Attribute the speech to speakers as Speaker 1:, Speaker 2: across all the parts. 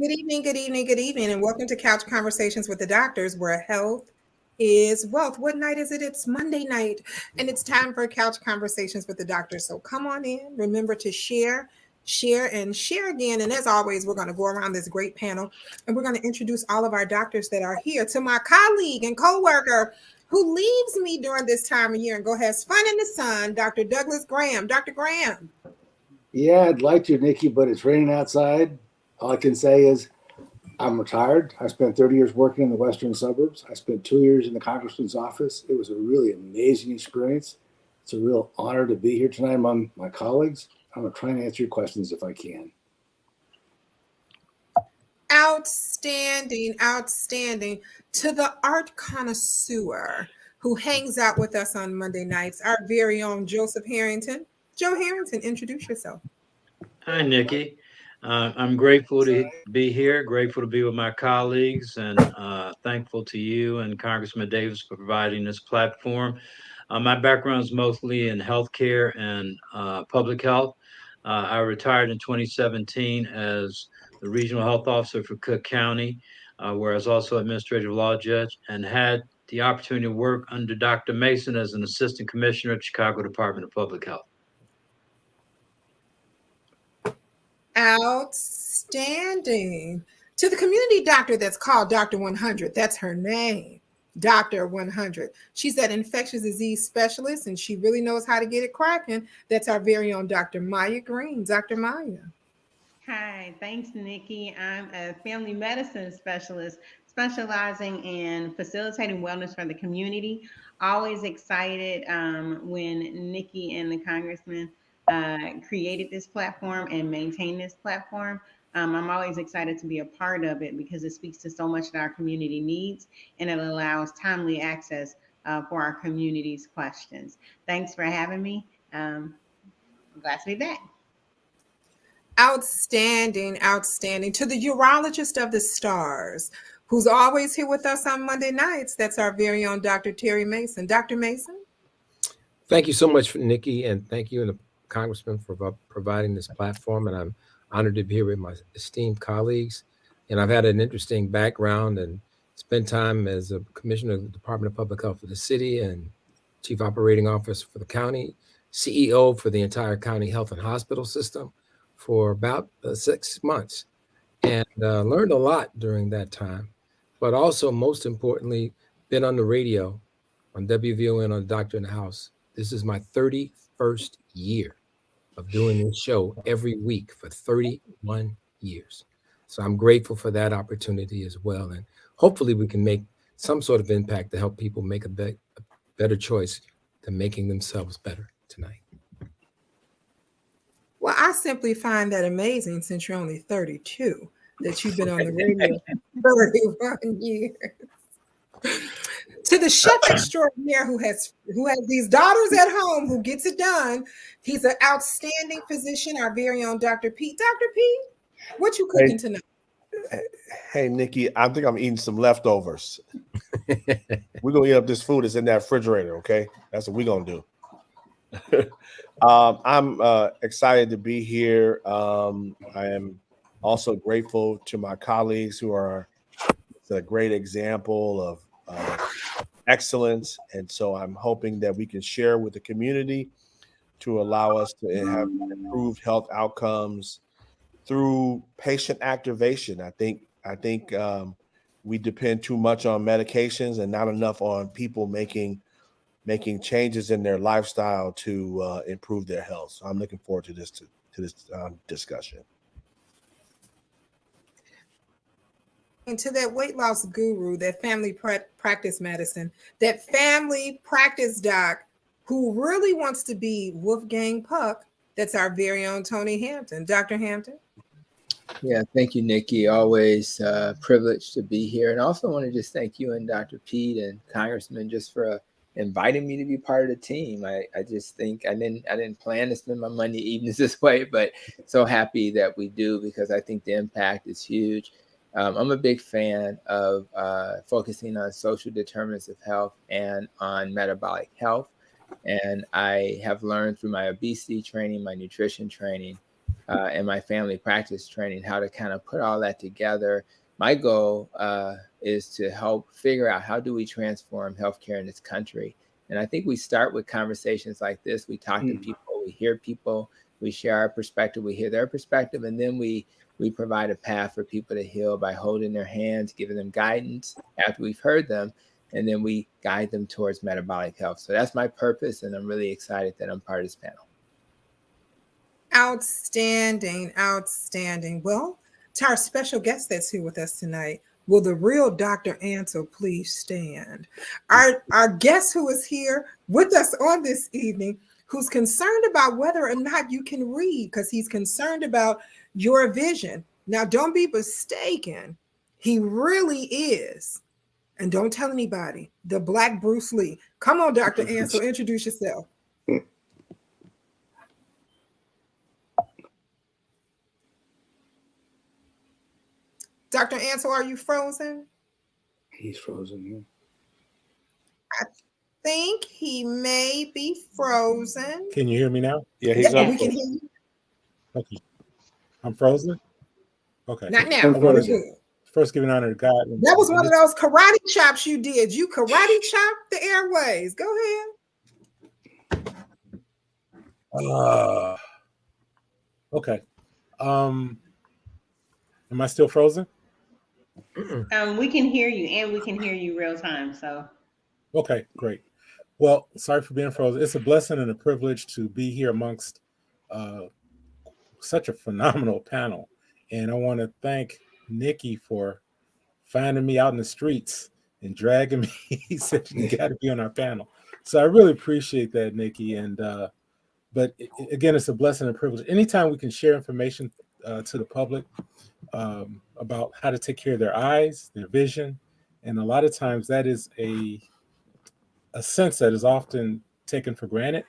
Speaker 1: Good evening, good evening, good evening, and welcome to Couch Conversations with the Doctors, where health is wealth. What night is it? It's Monday night, and it's time for Couch Conversations with the Doctors. So come on in. Remember to share, and share again. And as always, we're going to go around this great panel, and we're going to introduce all of our doctors that are here. To my colleague and co-worker who leaves me during this time of year and go has fun in the sun, Dr. Douglas Graham. Dr. Graham.
Speaker 2: Yeah, I'd like to, Nikki, but it's raining outside. All I can say is I'm retired. I spent 30 years working in the western suburbs. I spent 2 years in the congressman's office. It was a really amazing experience. It's a real honor to be here tonight among my colleagues. I'm going to try and answer your questions if I can.
Speaker 1: Outstanding, outstanding. To the art connoisseur who hangs out with us on Monday nights, our very own Joseph Harrington. Joe Harrington, introduce yourself.
Speaker 3: Hi, Nikki. I'm grateful to be here, grateful to be with my colleagues, and thankful to you and Congressman Davis for providing this platform. My background is mostly in healthcare and public health. I retired in 2017 as the regional health officer for Cook County, where I was also administrative law judge, and had the opportunity to work under Dr. Mason as an assistant commissioner at Chicago Department of Public Health.
Speaker 1: Outstanding. To the community doctor that's called Dr. 100, that's her name, Dr. 100. She's an infectious disease specialist, and she really knows how to get it cracking. That's our very own Dr. Maya Green. Dr. Maya.
Speaker 4: Hi, thanks, Nikki. I'm a family medicine specialist specializing in facilitating wellness for the community. Always excited when Nikki and the congressman created this platform and maintain this platform. I'm always excited to be a part of it because it speaks to so much that our community needs and it allows timely access for our community's questions. Thanks for having me. I'm glad to be back.
Speaker 1: Outstanding, outstanding. To the urologist of the stars, who's always here with us on Monday nights, that's our very own Dr. Terry Mason. Dr. Mason?
Speaker 5: Thank you so much, Nikki, and thank you and the Congressman for providing this platform. And I'm honored to be here with my esteemed colleagues. And I've had an interesting background and spent time as a commissioner of the Department of Public Health for the city and chief operating officer for the county, CEO for the entire county health and hospital system for about 6 months, and learned a lot during that time. But also, most importantly, been on the radio on WVON on Doctor in the House. This is my 31st year of doing this show every week for 31 years. So I'm grateful for that opportunity as well. And hopefully we can make some sort of impact to help people make a better choice to making themselves better tonight.
Speaker 1: Well, I simply find that amazing since you're only 32, that you've been on the radio for 31 years. To the chef extraordinaire who has these daughters at home who gets it done. He's an outstanding physician, our very own Dr. Pete. Dr. Pete, what you cooking tonight?
Speaker 6: Hey, Nikki, I think I'm eating some leftovers. We're going to eat up this food that's in that refrigerator, okay? That's what we're going to do. I'm excited to be here. I am also grateful to my colleagues who are a great example of excellence. And so I'm hoping that we can share with the community to allow us to have improved health outcomes through patient activation. I think we depend too much on medications and not enough on people making changes in their lifestyle to improve their health. So I'm looking forward to this discussion.
Speaker 1: And to that weight loss guru, that family practice medicine, that family practice doc who really wants to be Wolfgang Puck, that's our very own Tony Hampton. Dr. Hampton?
Speaker 7: Yeah, thank you, Nikki. Always privileged to be here. And I also want to just thank you and Dr. Pete and Congressman just for inviting me to be part of the team. I just think I didn't plan to spend my Monday evenings this way, but so happy that we do because I think the impact is huge. I'm a big fan of focusing on social determinants of health and on metabolic health. And I have learned through my obesity training, my nutrition training, and my family practice training, how to kind of put all that together. My goal is to help figure out how do we transform healthcare in this country. And I think we start with conversations like this. We talk to people, we hear people, we share our perspective, we hear their perspective, and then we provide a path for people to heal by holding their hands, giving them guidance after we've heard them, and then we guide them towards metabolic health. So that's my purpose, and I'm really excited that I'm part of this panel.
Speaker 1: Outstanding, outstanding. Well, to our special guest that's here with us tonight, will the real Dr. Ansel please stand? Our guest who is here with us on this evening, who's concerned about whether or not you can read, because he's concerned about your vision. Now, don't be mistaken. He really is. And don't tell anybody, the Black Bruce Lee. Come on, Dr. Ansel, introduce yourself. Dr. Ansel, are you frozen?
Speaker 2: He's frozen here.
Speaker 1: I think he may be frozen.
Speaker 8: Can you hear me now?
Speaker 6: Yeah, he's
Speaker 1: Yeah,
Speaker 6: up.
Speaker 1: we can hear you.
Speaker 8: Okay. I'm frozen? Okay.
Speaker 1: Not now.
Speaker 2: I'm
Speaker 1: We're
Speaker 2: frozen.
Speaker 1: good.
Speaker 8: First, giving honor to God.
Speaker 1: That was one of those karate chops you did. You karate chopped the airways. Go ahead.
Speaker 8: Okay. Am I still frozen?
Speaker 4: We can hear you, and we can hear you real time. So,
Speaker 8: Okay, great. Well, sorry for being frozen. It's a blessing and a privilege to be here amongst such a phenomenal panel. And I want to thank Nikki for finding me out in the streets and dragging me. He said, you got to be on our panel. So I really appreciate that, Nikki. And but again, it's a blessing and a privilege. Anytime we can share information to the public about how to take care of their eyes, their vision, and a lot of times that is a sense that is often taken for granted.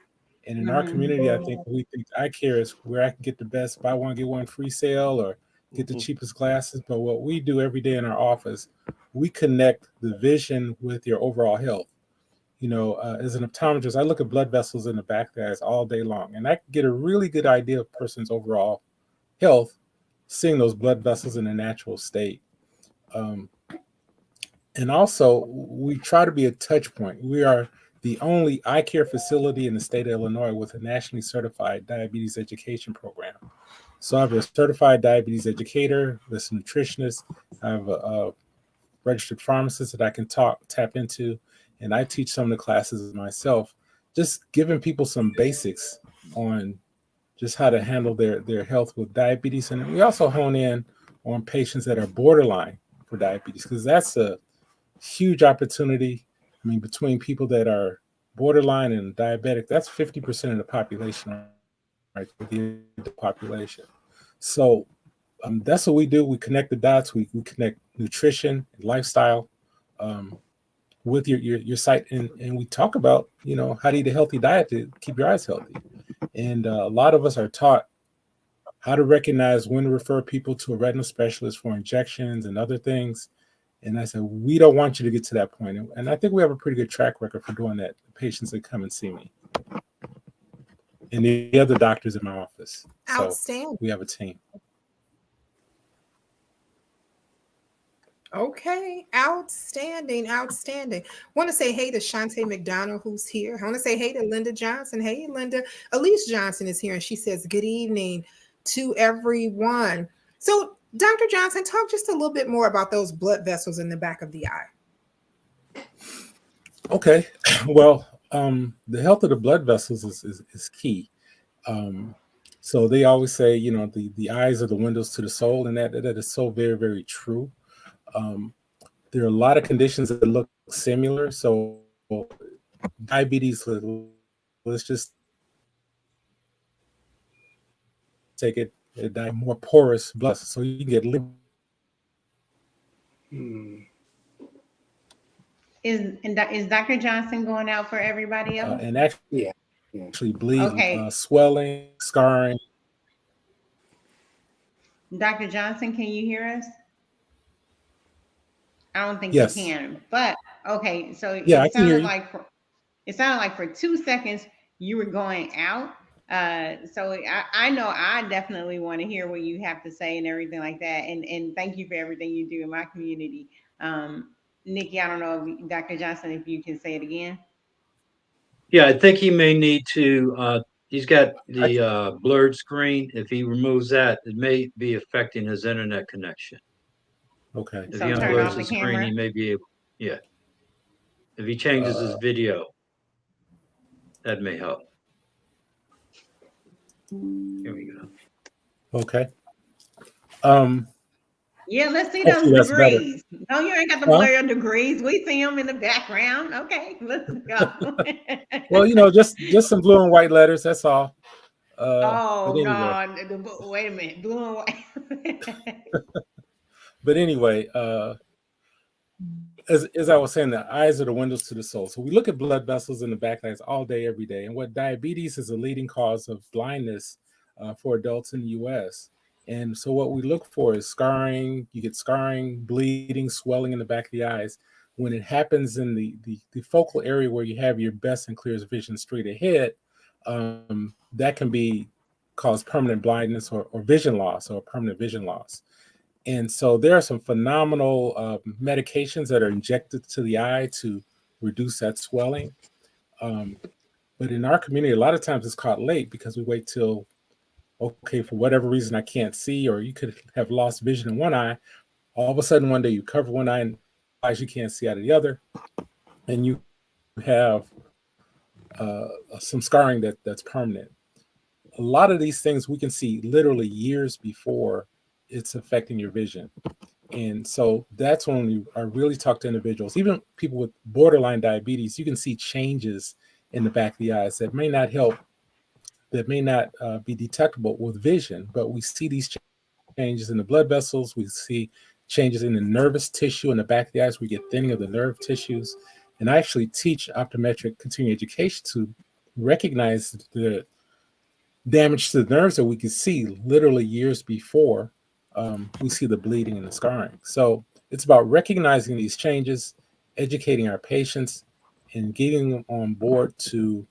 Speaker 8: And in our community, I think we think eye care is where I can get the best buy one, get one free sale or get the cheapest glasses. But what we do every day in our office, we connect the vision with your overall health. You know, as an optometrist, I look at blood vessels in the back of the eyes all day long, and I can get a really good idea of a person's overall health seeing those blood vessels in a natural state. And also, we try to be a touch point. We are the only eye care facility in the state of Illinois with a nationally certified diabetes education program. So I have a certified diabetes educator, this nutritionist. I have a registered pharmacist that I can tap into, and I teach some of the classes myself, just giving people some basics on just how to handle their health with diabetes. And we also hone in on patients that are borderline for diabetes, because that's a huge opportunity. I mean, between people that are borderline and diabetic, that's 50% of the population, right? The population. So that's what we do. We connect the dots. We connect nutrition and lifestyle with your site, and we talk about, you know, how to eat a healthy diet to keep your eyes healthy. And a lot of us are taught how to recognize when to refer people to a retinal specialist for injections and other things. And I said, we don't want you to get to that point. And I think we have a pretty good track record for doing that. The patients that come and see me and the other doctors in my office.
Speaker 1: Outstanding.
Speaker 8: So we have a team.
Speaker 1: Okay, outstanding, outstanding. Want to say hey to Shantae McDonald, who's here. I want to say hey to Linda Johnson. Hey, Linda. Elise Johnson is here, and she says good evening to everyone. So, Dr. Johnson, talk just a little bit more about those blood vessels in the back of the eye.
Speaker 8: Okay, well, the health of the blood vessels is key. So they always say, you know, the eyes are the windows to the soul, and that is so very, very true. There are a lot of conditions that look similar. So diabetes, let's just take it more porous blood, so you get liver.
Speaker 4: Is Dr. Johnson going out for everybody else?
Speaker 8: And actually, actually bleed,
Speaker 4: Okay.
Speaker 8: swelling, scarring.
Speaker 4: Dr. Johnson, can you hear us? I don't think
Speaker 8: Yes.
Speaker 4: you can, but okay. So
Speaker 8: Yeah, I
Speaker 4: it
Speaker 8: can hear
Speaker 4: sounded
Speaker 8: you.
Speaker 4: like for 2 seconds you were going out. So I know I definitely want to hear what you have to say and everything like that. And thank you for everything you do in my community. Nikki, I don't know, if, Dr. Johnson, if you can say it again.
Speaker 3: Yeah, I think he may need to. He's got the blurred screen. If he removes that, it may be affecting his internet connection.
Speaker 8: Okay.
Speaker 3: If
Speaker 4: So
Speaker 3: he
Speaker 4: turn
Speaker 3: unblurs
Speaker 4: off
Speaker 3: the
Speaker 4: the
Speaker 3: screen,
Speaker 4: camera.
Speaker 3: he may be able. Yeah. If he changes his video, that may help. Here we go.
Speaker 8: Okay.
Speaker 4: Yeah, let's see those
Speaker 8: Hopefully that's better.
Speaker 4: degrees. No, you ain't got to
Speaker 8: Huh?
Speaker 4: blur your degrees. We see them in the background. Okay, let's go.
Speaker 8: Well, just some blue and white letters. That's all.
Speaker 4: Oh
Speaker 8: But anyway.
Speaker 4: God! Wait a minute, blue and white.
Speaker 8: But anyway, as I was saying, the eyes are the windows to the soul. So we look at blood vessels in the back eyes all day, every day. And what diabetes is a leading cause of blindness for adults in the U.S. And so what we look for is scarring. You get scarring, bleeding, swelling in the back of the eyes. When it happens in the focal area where you have your best and clearest vision straight ahead, that can cause permanent blindness or vision loss or permanent vision loss. And so there are some phenomenal medications that are injected to the eye to reduce that swelling. But in our community, a lot of times it's caught late because we wait till, okay, for whatever reason I can't see, or you could have lost vision in one eye. All of a sudden, one day you cover one eye and eyes you can't see out of the other, and you have some scarring that's permanent. A lot of these things we can see literally years before it's affecting your vision. And so that's when I really talk to individuals, even people with borderline diabetes. You can see changes in the back of the eyes that may not be detectable with vision, but we see these changes in the blood vessels. We see changes in the nervous tissue in the back of the eyes. We get thinning of the nerve tissues. And I actually teach optometric continuing education to recognize the damage to the nerves that we can see literally years before we see the bleeding and the scarring. So it's about recognizing these changes, educating our patients, and getting them on board to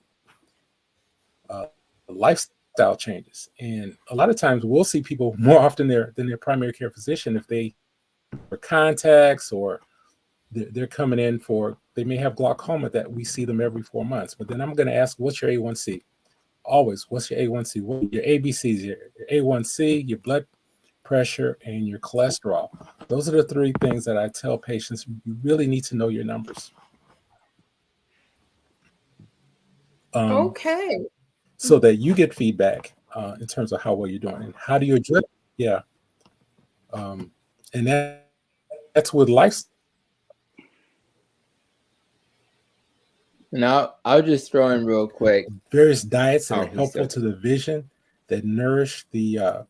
Speaker 8: lifestyle changes. And a lot of times we'll see people more often than their primary care physician if they wear contacts, or they're coming in they may have glaucoma that we see them every 4 months. But then I'm going to ask, what's your A1C? Always, what's your A1C? What your ABCs? Your A1C, your blood pressure, and your cholesterol. Those are the three things that I tell patients. You really need to know your numbers.
Speaker 1: Okay.
Speaker 8: So that you get feedback in terms of how well you're doing and how do you address. Yeah. And that's with life.
Speaker 7: And I'll just throw in real quick.
Speaker 8: Various diets that are
Speaker 7: he's
Speaker 8: helpful
Speaker 7: still-
Speaker 8: to the vision, that nourish the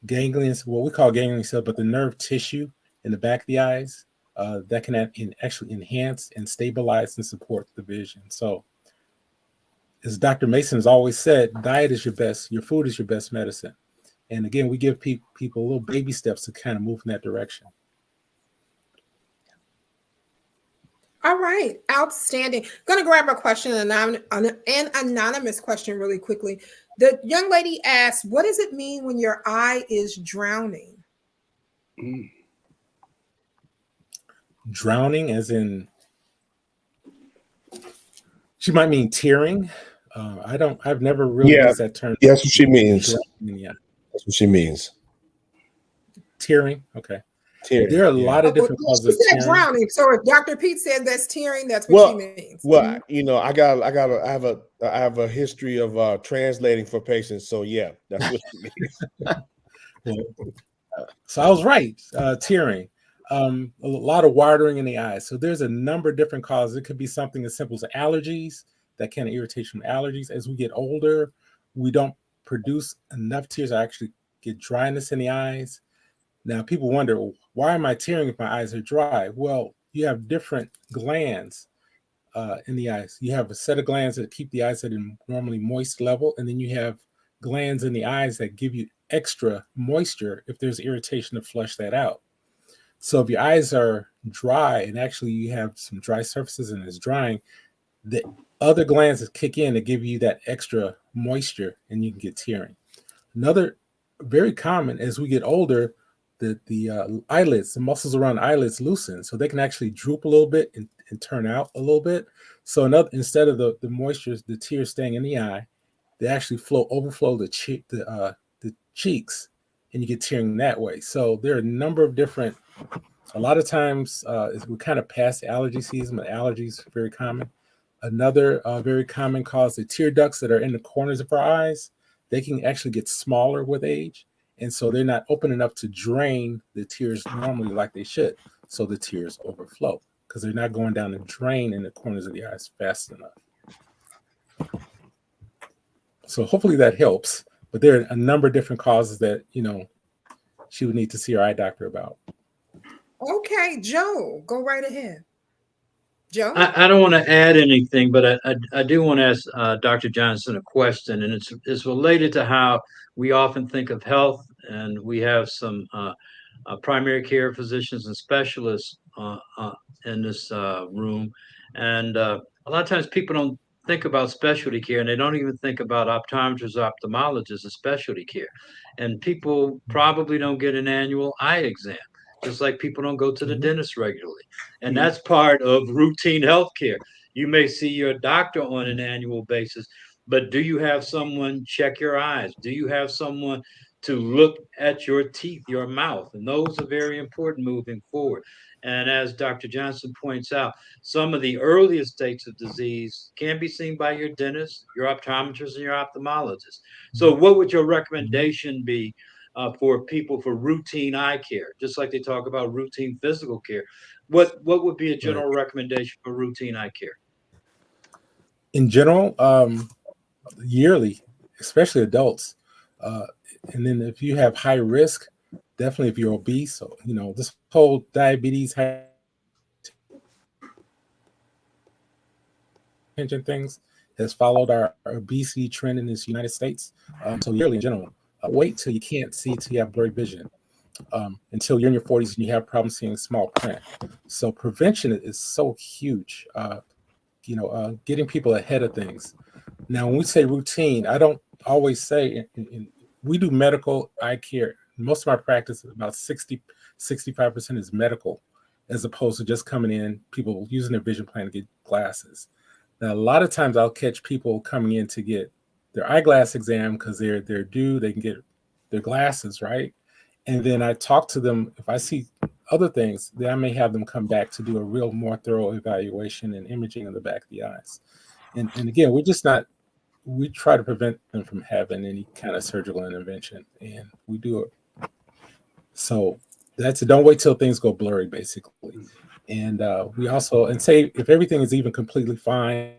Speaker 8: ganglion, what we call ganglion cells, but the nerve tissue in the back of the eyes that can actually enhance and stabilize and support the vision. So, as Dr. Mason has always said, diet is your food is your best medicine. And again, we give people little baby steps to kind of move in that direction.
Speaker 1: All right, outstanding. Going to grab a question, an anonymous question really quickly. The young lady asked, what does it mean when your eye is drowning?
Speaker 8: Drowning as in, she might mean tearing. I've never really used that term.
Speaker 6: Yeah, that's what she means.
Speaker 8: Yeah.
Speaker 6: That's what she means.
Speaker 8: Tearing, okay.
Speaker 6: Tearing,
Speaker 8: there are a lot of different causes of tearing.
Speaker 1: Drowning. So if Dr. Pete said that's tearing, that's what she means.
Speaker 6: Well, I have a history of translating for patients. So yeah, that's what she means.
Speaker 8: So I was right. Tearing, a lot of watering in the eyes. So there's a number of different causes. It could be something as simple as allergies, that kind of irritation from allergies. As we get older, we don't produce enough tears. I actually get dryness in the eyes. Now, people wonder, why am I tearing if my eyes are dry? Well, you have different glands in the eyes. You have a set of glands that keep the eyes at a normally moist level, and then you have glands in the eyes that give you extra moisture if there's irritation to flush that out. So if your eyes are dry and actually you have some dry surfaces and it's drying, other glands that kick in to give you that extra moisture, and you can get tearing. Another very common as we get older, the eyelids, the muscles around the eyelids loosen, so they can actually droop a little bit and turn out a little bit. So instead of the moisture, the tears staying in the eye, they actually overflow the cheeks, and you get tearing that way. So there are a number of different. A lot of times, we kind of past the allergy season, but allergies are very common. Another very common cause, the tear ducts that are in the corners of our eyes, they can actually get smaller with age. And so they're not open enough to drain the tears normally like they should. So the tears overflow because they're not going down the drain in the corners of the eyes fast enough. So hopefully that helps. But there are a number of different causes that, she would need to see her eye doctor about.
Speaker 1: Okay, Joe, go right ahead. Joe?
Speaker 3: I don't want to add anything, but I do want to ask Dr. Johnson a question, and it's related to how we often think of health, and we have some primary care physicians and specialists in this room, and a lot of times people don't think about specialty care, and they don't even think about optometrists, ophthalmologists as specialty care, and people probably don't get an annual eye exam, just like people don't go to the dentist regularly. And that's part of routine health care. You may see your doctor on an annual basis, but do you have someone check your eyes? Do you have someone to look at your teeth, your mouth? And those are very important moving forward. And as Dr. Johnson points out, some of the earliest states of disease can be seen by your dentist, your optometrist, and your ophthalmologist. So, what would your recommendation be for people for routine eye care, just like they talk about routine physical care? What would be a general recommendation for routine eye care?
Speaker 8: In general, yearly, especially adults. And then if you have high risk, definitely if you're obese, so, this whole diabetes, hypertension things has followed our obesity trend in this United States. So yearly in general, wait till you can't see till you have blurry vision. Until you're in your 40s and you have problems seeing small print. So prevention is so huge. Getting people ahead of things. Now, when we say routine, I don't always say, we do medical eye care. Most of our practice, about 65% is medical, as opposed to just coming in, people using their vision plan to get glasses. Now, a lot of times I'll catch people coming in to get their eyeglass exam because they're due, they can get their glasses, right? And then I talk to them. If I see other things, then I may have them come back to do a real more thorough evaluation and imaging of the back of the eyes. And again, we try to prevent them from having any kind of surgical intervention, and we do it. So don't wait till things go blurry, basically. And we also, say if everything is even completely fine,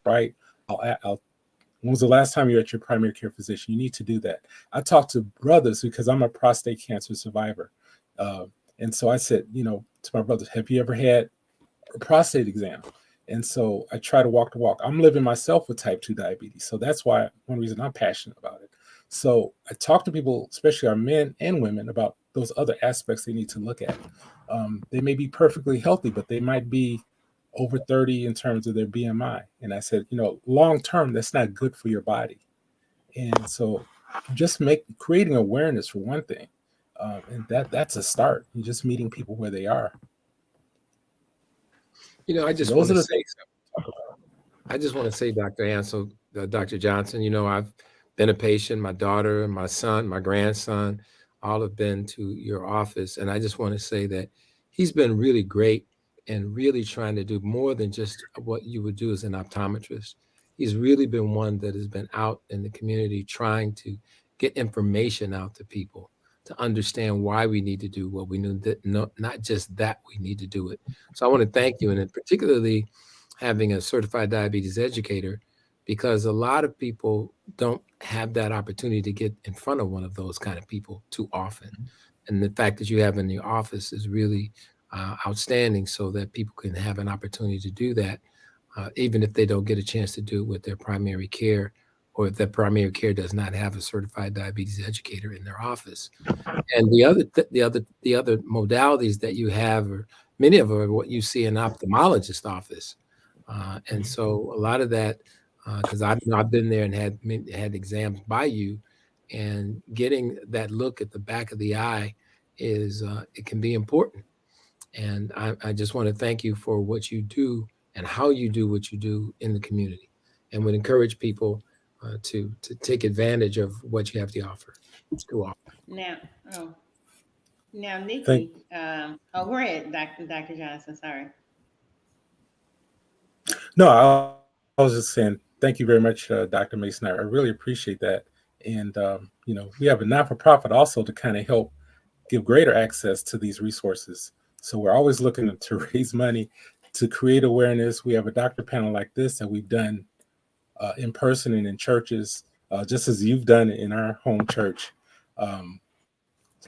Speaker 8: right, when was the last time you were at your primary care physician? You need to do that. I talk to brothers because I'm a prostate cancer survivor. And so I said, to my brothers, have you ever had a prostate exam? And so I try to walk the walk. I'm living myself with type 2 diabetes. So that's one reason I'm passionate about it. So I talk to people, especially our men and women, about those other aspects they need to look at. They may be perfectly healthy, but they might be over 30 in terms of their BMI. And I said, long term, that's not good for your body. And so just creating awareness for one thing. And that's a start. You're just meeting people where they are.
Speaker 5: I just want to say, Dr. Ansel, Dr. Johnson, I've been a patient. My daughter, my son, my grandson, all have been to your office. And I just want to say that he's been really great and really trying to do more than just what you would do as an optometrist. He's really been one that has been out in the community trying to get information out to people to understand why we need to do what we need, not just that we need to do it. So I want to thank you, and particularly having a certified diabetes educator, because a lot of people don't have that opportunity to get in front of one of those kind of people too often. And the fact that you have in your office is really outstanding, so that people can have an opportunity to do that, even if they don't get a chance to do it with their primary care, or if their primary care does not have a certified diabetes educator in their office. And the other modalities that you have, or many of them, are what you see in an ophthalmologist office. And so a lot of that, because I've been there and had exams by you, and getting that look at the back of the eye is it can be important. And I just want to thank you for what you do and how you do what you do in the community, and would encourage people to take advantage of what you have to offer.
Speaker 4: Now, oh, now,
Speaker 8: Thank
Speaker 4: Nikki. Go ahead, Dr. Johnson. Sorry.
Speaker 8: No, I was just saying thank you very much, Dr. Mason. I really appreciate that. And we have a not-for-profit also to kind of help give greater access to these resources. So we're always looking to raise money to create awareness. We have a doctor panel like this that we've done in person and in churches, just as you've done in our home church.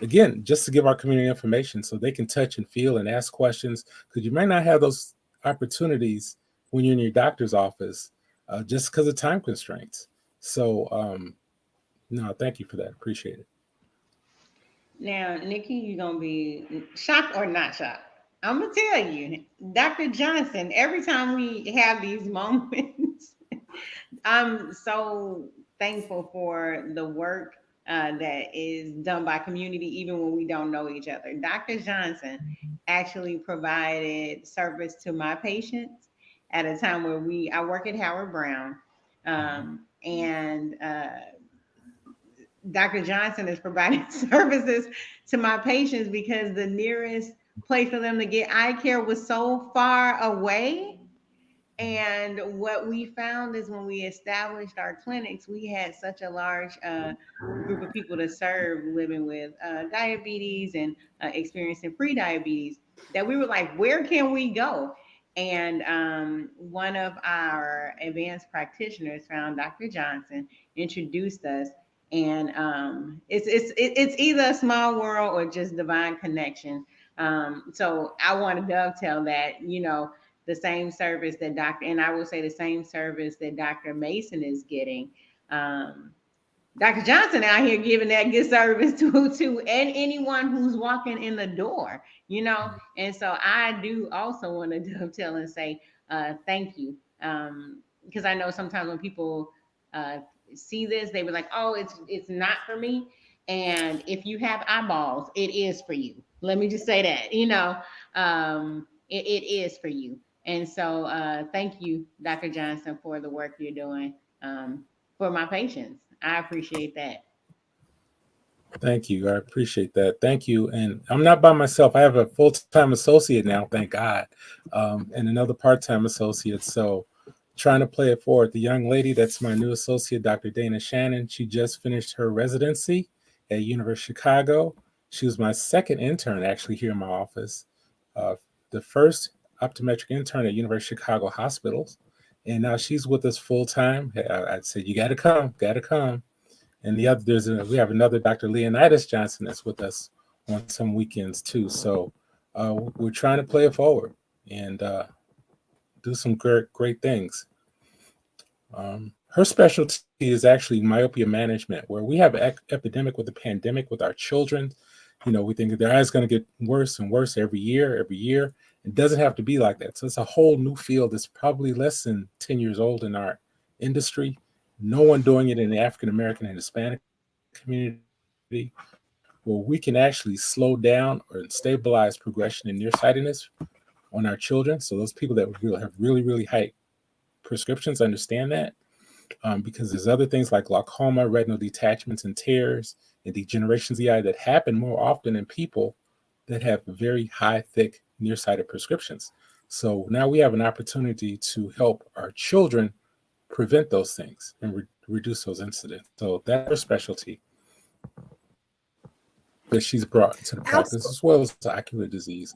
Speaker 8: Again, just to give our community information so they can touch and feel and ask questions, because you may not have those opportunities when you're in your doctor's office, just because of time constraints. So, no, thank you for that. Appreciate it.
Speaker 4: Now, Nikki, you're gonna be shocked or not shocked. I'm gonna tell you, Dr. Johnson. Every time we have these moments, I'm so thankful for the work that is done by community, even when we don't know each other. Dr. Johnson actually provided service to my patients at a time where I work at Howard Brown, and Dr. Johnson is providing services to my patients because the nearest place for them to get eye care was so far away. And what we found is when we established our clinics, we had such a large group of people to serve living with diabetes and experiencing pre-diabetes that we were like, where can we go? And one of our advanced practitioners found Dr. Johnson, introduced us, and it's either a small world or just divine connection. So I want to dovetail that, the same service that and I will say the same service that Dr. Mason is getting. Dr. Johnson out here giving that good service to and anyone who's walking in the door, And so I do also want to dovetail and say thank you, because I know sometimes when people see this, they were like, "Oh, it's not for me." And if you have eyeballs, it is for you. Let me just say that, it is for you. And so thank you, Dr. Johnson, for the work you're doing for my patients. I appreciate that.
Speaker 8: Thank you. I appreciate that. Thank you. And I'm not by myself. I have a full-time associate now, thank God, and another part-time associate. So trying to play it forward. The young lady that's my new associate, Dr. Dana Shannon, she just finished her residency at University of Chicago. She was my second intern actually here in my office. The first optometric intern at University of Chicago Hospitals. And now she's with us full-time. I'd say, you got to come. And the other, we have another Dr. Leonidas Johnson that's with us on some weekends too. So we're trying to play it forward and do some great things. Her specialty is actually myopia management, where we have an epidemic with the pandemic with our children. We think that their eyes going to get worse and worse every year. It doesn't have to be like that. So it's a whole new field that's probably less than 10 years old in our industry. No one doing it in the African American and Hispanic community, where we can actually slow down or stabilize progression in nearsightedness on our children. So those people that have really, really high prescriptions understand that, because there's other things like glaucoma, retinal detachments and tears, and degenerations of the eye that happen more often in people that have very high, thick, nearsighted prescriptions. So now we have an opportunity to help our children prevent those things and reduce those incidents. So that's her specialty that she's brought to the practice, as well as ocular disease.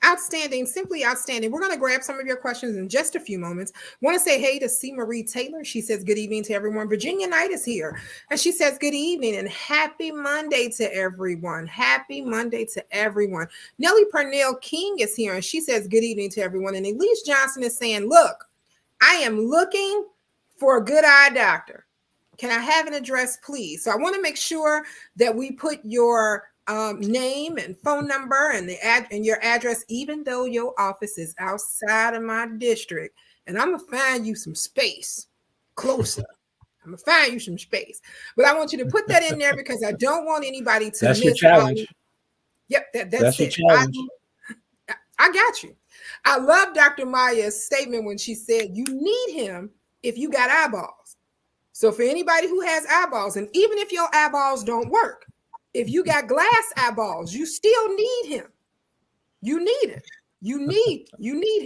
Speaker 1: Outstanding, simply outstanding. We're going to grab some of your questions in just a few moments. Want to say hey to C. Marie Taylor. She says good evening to everyone. Virginia Knight is here, and she says good evening and happy Monday to everyone. Happy Monday to everyone. Nellie Purnell King is here, and she says good evening to everyone. And Elise Johnson is saying, look, I am looking for a good eye doctor. Can I have an address, please? So I want to make sure that we put your name and phone number and and your address, even though your office is outside of my district. And I'm gonna find you some space closer. I'm gonna find you some space, but I want you to put that in there because I don't want anybody to
Speaker 8: That's your
Speaker 1: miss out.
Speaker 8: challenge.
Speaker 1: Yep, that's
Speaker 8: That's your
Speaker 1: it.
Speaker 8: challenge.
Speaker 1: I got you. I love Dr. Maya's statement when she said, you need him if you got eyeballs. So for anybody who has eyeballs, and even if your eyeballs don't work, if you got glass eyeballs, you still need him. You need it. You need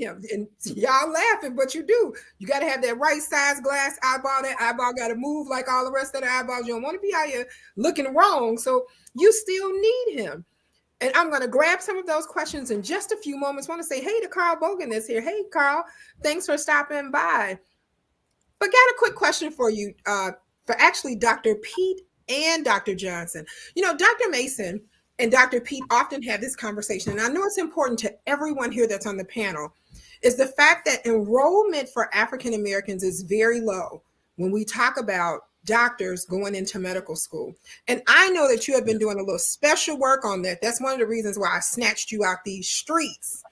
Speaker 1: him. And y'all laughing, but you do. You got to have that right size glass eyeball. That eyeball got to move like all the rest of the eyeballs. You don't want to be out here looking wrong. So you still need him. And I'm going to grab some of those questions in just a few moments. I want to say, hey to Carl Bogan is here. Hey, Carl, thanks for stopping by. But got a quick question for you, for actually Dr. Pete and Dr. Johnson. You know, Dr. Mason and Dr. Pete often have this conversation, and I know it's important to everyone here that's on the panel, is the fact that enrollment for African Americans is very low when we talk about doctors going into medical school. And I know that you have been doing a little special work on that. That's one of the reasons why I snatched you out these streets.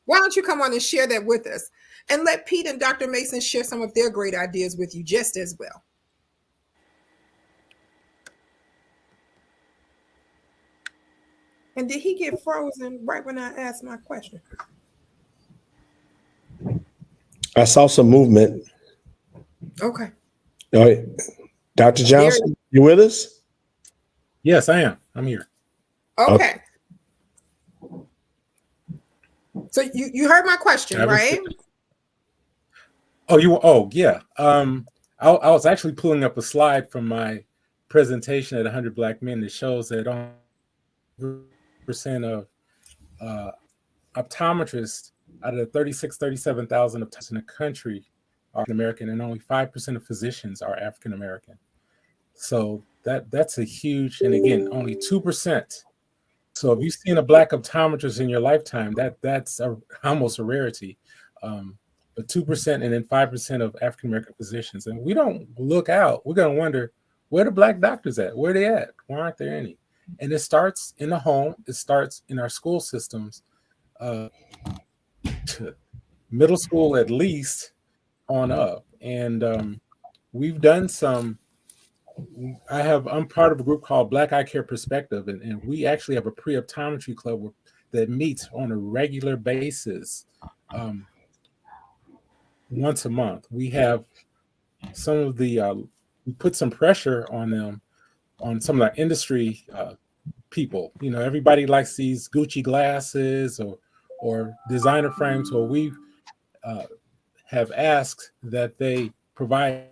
Speaker 1: Why don't you come on and share that with us? And let Pete and Dr. Mason share some of their great ideas with you just as well. And did he get frozen right when I asked my question?
Speaker 6: I saw some movement.
Speaker 1: Okay.
Speaker 6: All right. Dr. Johnson, you with us?
Speaker 8: Yes, I am. I'm here.
Speaker 1: Okay. So you heard my question, right?
Speaker 8: Oh, yeah. I was actually pulling up a slide from my presentation at 100 Black Men that shows that 100% of optometrists out of the 37,000 optometrists in the country are African American, and only 5% of physicians are African American. So that's a huge, and again, only 2%. So if you've seen a Black optometrist in your lifetime, that's almost a rarity. But 2% and then 5% of African American physicians. And we don't look out. We're going to wonder, where the Black doctors at? Where are they at? Why aren't there any? And it starts in the home. It starts in our school systems, middle school at least on up. And we've done some. I'm part of a group called Black Eye Care Perspective, and we actually have a pre-optometry club that meets on a regular basis. Once a month, we have some of the we put some pressure on them, on some of our industry people. You know, everybody likes these Gucci glasses or designer frames. So we have asked that they provide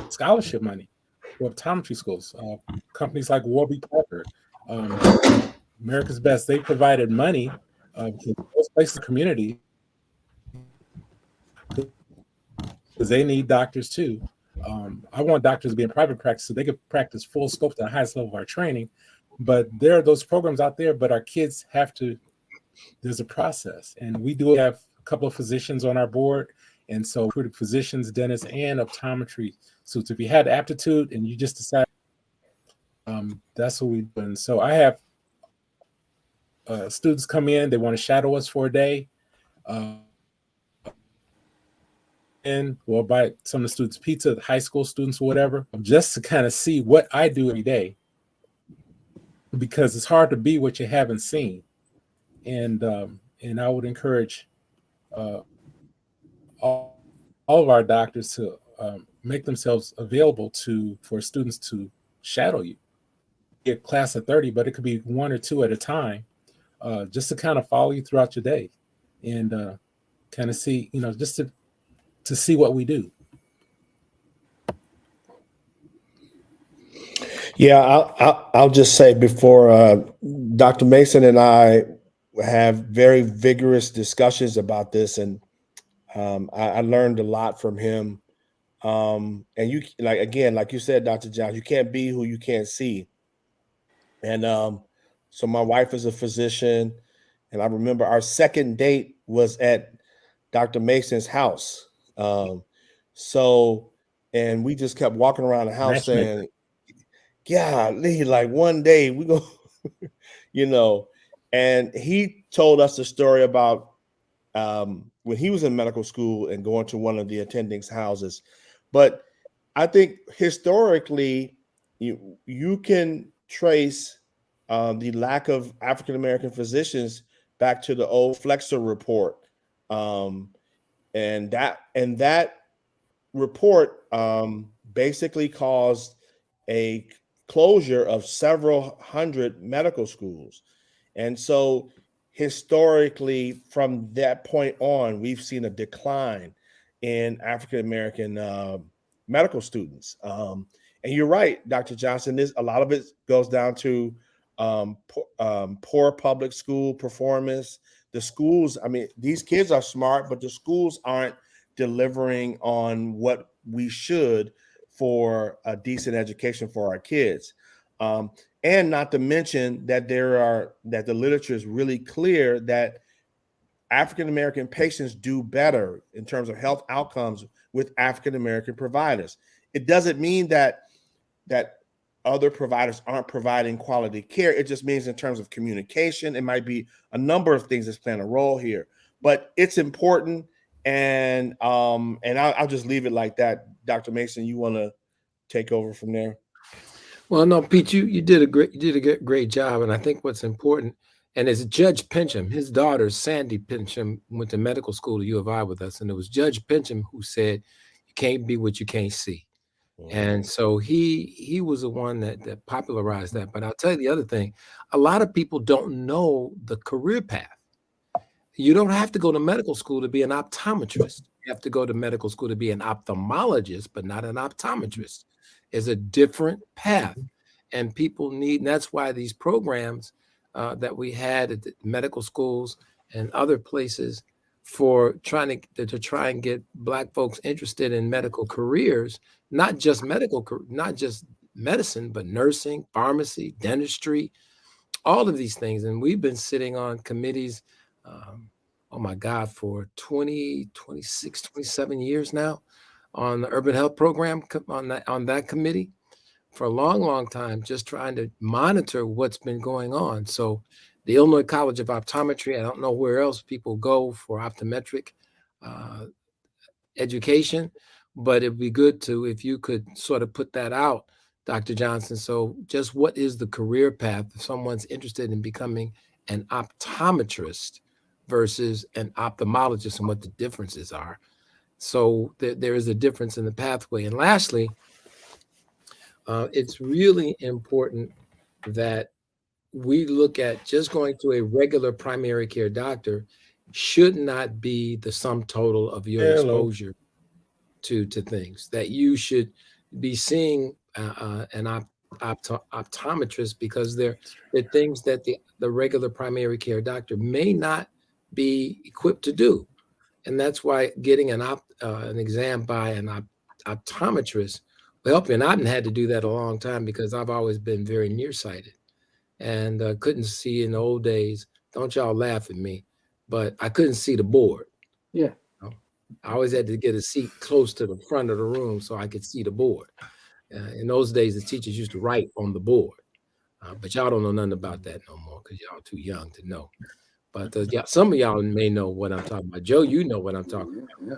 Speaker 8: scholarship money for optometry schools. Companies like Warby Parker, America's Best, they provided money to those places in the community, because they need doctors too. I want doctors to be in private practice so they could practice full scope to the highest level of our training. But there are those programs out there, but our kids have to, there's a process. And we do have a couple of physicians on our board. And so physicians, dentists, and optometry. So if you had aptitude and you just decide, that's what we do. And so I have students come in, they want to shadow us for a day. And we'll buy some of the students pizza, high school students, or whatever, just to kind of see what I do every day. Because it's hard to be what you haven't seen. And I would encourage all of our doctors to make themselves available for students to shadow you. Get class of 30, but it could be 1 or 2 at a time, just to kind of follow you throughout your day and kind of see, just to see what we do.
Speaker 6: Yeah, I'll just say before Dr. Mason and I have very vigorous discussions about this, and I learned a lot from him. And you, like you said, Dr. John, you can't be who you can't see. And so my wife is a physician, and I remember our second date was at Dr. Mason's house. And we just kept walking around the house saying, golly, like one day we're you know. And he told us the story about when he was in medical school and going to one of the attendings' houses. But I think historically, you can trace the lack of African American physicians back to the old Flexer report, and that report basically caused a closure of several hundred medical schools. And so historically, from that point on, we've seen a decline in African American medical students. And you're right, Dr. Johnson, a lot of it goes down to poor public school performance. The schools, I mean, these kids are smart, but the schools aren't delivering on what we should for a decent education for our kids. And not to mention that that the literature is really clear that African American patients do better in terms of health outcomes with African American providers. It doesn't mean that other providers aren't providing quality care. It just means in terms of communication, it might be a number of things that's playing a role here, but it's important. And I'll just leave it like that. Dr. Mason, you want to take over from there?
Speaker 5: Well, no, Pete, you did a great job, and I think what's important, and it's Judge Pincham, his daughter Sandy Pincham went to medical school at U of I with us, and it was Judge Pincham who said, "You can't be what you can't see," and so he was the one that popularized that. But I'll tell you the other thing: a lot of people don't know the career path. You don't have to go to medical school to be an optometrist. You have to go to medical school to be an ophthalmologist, but not an optometrist. Is a different path, and people need, and that's why these programs that we had at the medical schools and other places for trying to try and get Black folks interested in medical careers, not just medicine, but nursing, pharmacy, dentistry, all of these things. And we've been sitting on committees, oh my God, for 20, 26, 27 years now, on the urban health program, on that committee for a long time, just trying to monitor what's been going on. So the Illinois College of Optometry, I don't know where else people go for optometric education, but it'd be good if you could sort of put that out, Dr. Johnson. So just what is the career path if someone's interested in becoming an optometrist versus an ophthalmologist, and what the differences are? So there is a difference in the pathway. And lastly, it's really important that we look at just going to a regular primary care doctor should not be the sum total of your exposure to things. That you should be seeing an optometrist because they're things that the regular primary care doctor may not be equipped to do. And that's why getting an exam by an optometrist will help you. And I've had to do that a long time because I've always been very nearsighted and couldn't see in the old days. Don't y'all laugh at me, but I couldn't see the board.
Speaker 2: Yeah.
Speaker 5: I always had to get a seat close to the front of the room so I could see the board. In those days, the teachers used to write on the board. But y'all don't know nothing about that no more because y'all too young to know. But some of y'all may know what I'm talking about. Joe, you know what I'm talking about.
Speaker 2: Yeah.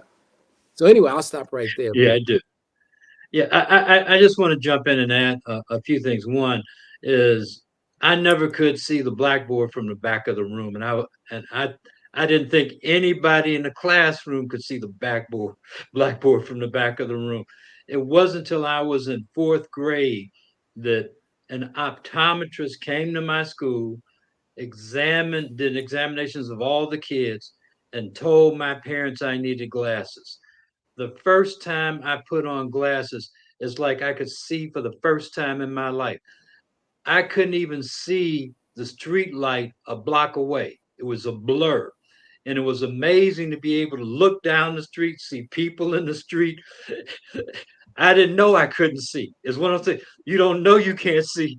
Speaker 5: So anyway, I'll stop right there.
Speaker 3: Yeah, I do. Yeah, I just want to jump in and add a few things. One is I never could see the blackboard from the back of the room, and I didn't think anybody in the classroom could see the blackboard from the back of the room. It wasn't until I was in fourth grade that an optometrist came to my school, did examinations of all the kids, and told my parents I needed glasses. The first time I put on glasses, it's like I could see for the first time in my life. I couldn't even see the street light a block away. It was a blur. And it was amazing to be able to look down the street, see people in the street. I didn't know I couldn't see. It's one of those things you don't know you can't see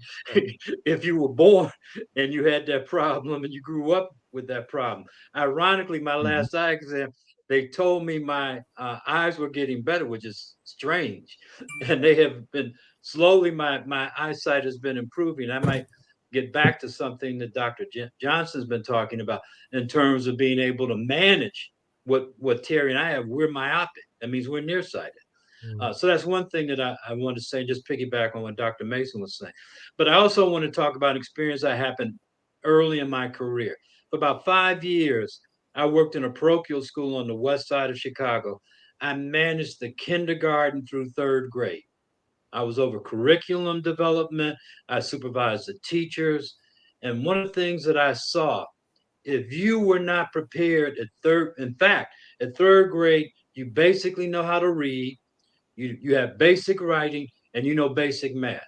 Speaker 3: if you were born and you had that problem and you grew up with that problem. Ironically, my last eye exam, they told me my eyes were getting better, which is strange. And they have been slowly, my eyesight has been improving. I might get back to something that Dr. Johnson's been talking about in terms of being able to manage what Terry and I have. We're myopic. That means we're nearsighted. So that's one thing that I want to say, just piggyback on what Dr. Mason was saying. But I also want to talk about an experience that happened early in my career. For about 5 years, I worked in a parochial school on the west side of Chicago. I managed the kindergarten through third grade. I was over curriculum development. I supervised the teachers. And one of the things that I saw, if you were not prepared at third grade, you basically know how to read, you have basic writing, and you know basic math.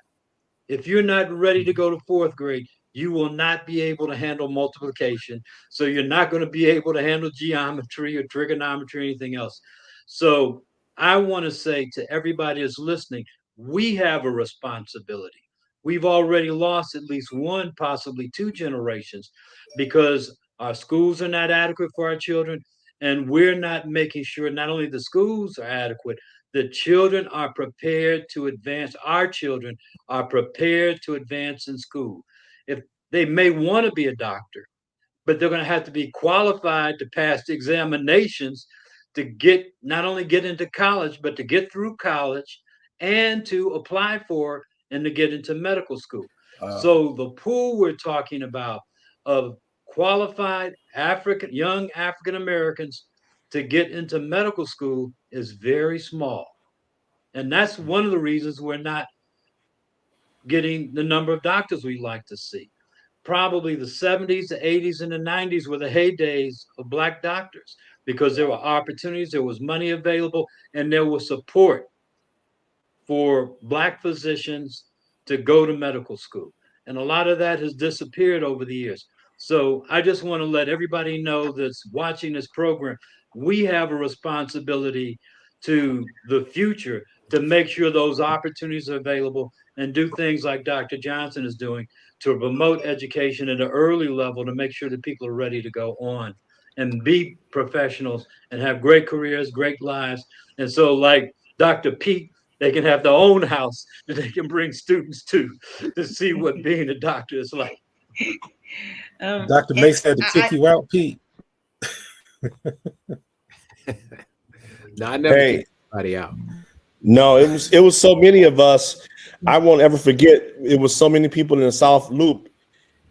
Speaker 3: If you're not ready to go to fourth grade, you will not be able to handle multiplication. So you're not going to be able to handle geometry or trigonometry or anything else. So I want to say to everybody that's listening, we have a responsibility. We've already lost at least one, possibly two generations because our schools are not adequate for our children. And we're not making sure not only the schools are adequate, the children are prepared to advance. Our children are prepared to advance in school. If they may want to be a doctor, but they're going to have to be qualified to pass the examinations to get not only get into college, but to get through college and to apply for and to get into medical school. So the pool we're talking about of qualified young African Americans to get into medical school is very small. And that's one of the reasons we're not getting the number of doctors we like to see. Probably the 70s, the 80s, and the 90s were the heydays of Black doctors because there were opportunities, there was money available, and there was support for Black physicians to go to medical school. And a lot of that has disappeared over the years. So I just want to let everybody know that's watching this program, we have a responsibility to the future to make sure those opportunities are available and do things like Dr. Johnson is doing to promote education at an early level to make sure that people are ready to go on and be professionals and have great careers, great lives. And so, like Dr. Pete, they can have their own house that they can bring students to see what being a doctor is like.
Speaker 8: Dr. Mason had to kick you out, Pete.
Speaker 5: No, I never kicked anybody out.
Speaker 6: No, it was so many of us. I won't ever forget. It was so many people in the South Loop,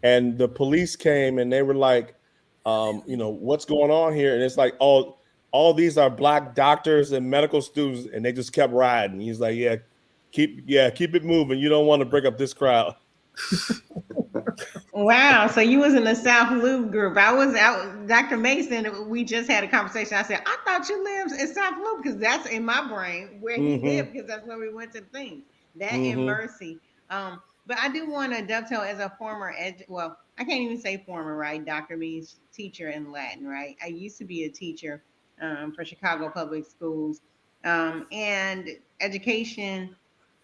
Speaker 6: and the police came and they were like, what's going on here? And it's like, all these are Black doctors and medical students, and they just kept riding. He's like, keep it moving. You don't want to break up this crowd.
Speaker 4: Wow. So you was in the South Loop group. I was out, Dr. Mason, we just had a conversation. I said, I thought you lived in South Loop because that's in my brain where he lived because that's where we went to things. That and Mercy. But I do want to dovetail as a former, I can't even say former, right? Doctor means teacher in Latin, right? I used to be a teacher for Chicago Public Schools, and education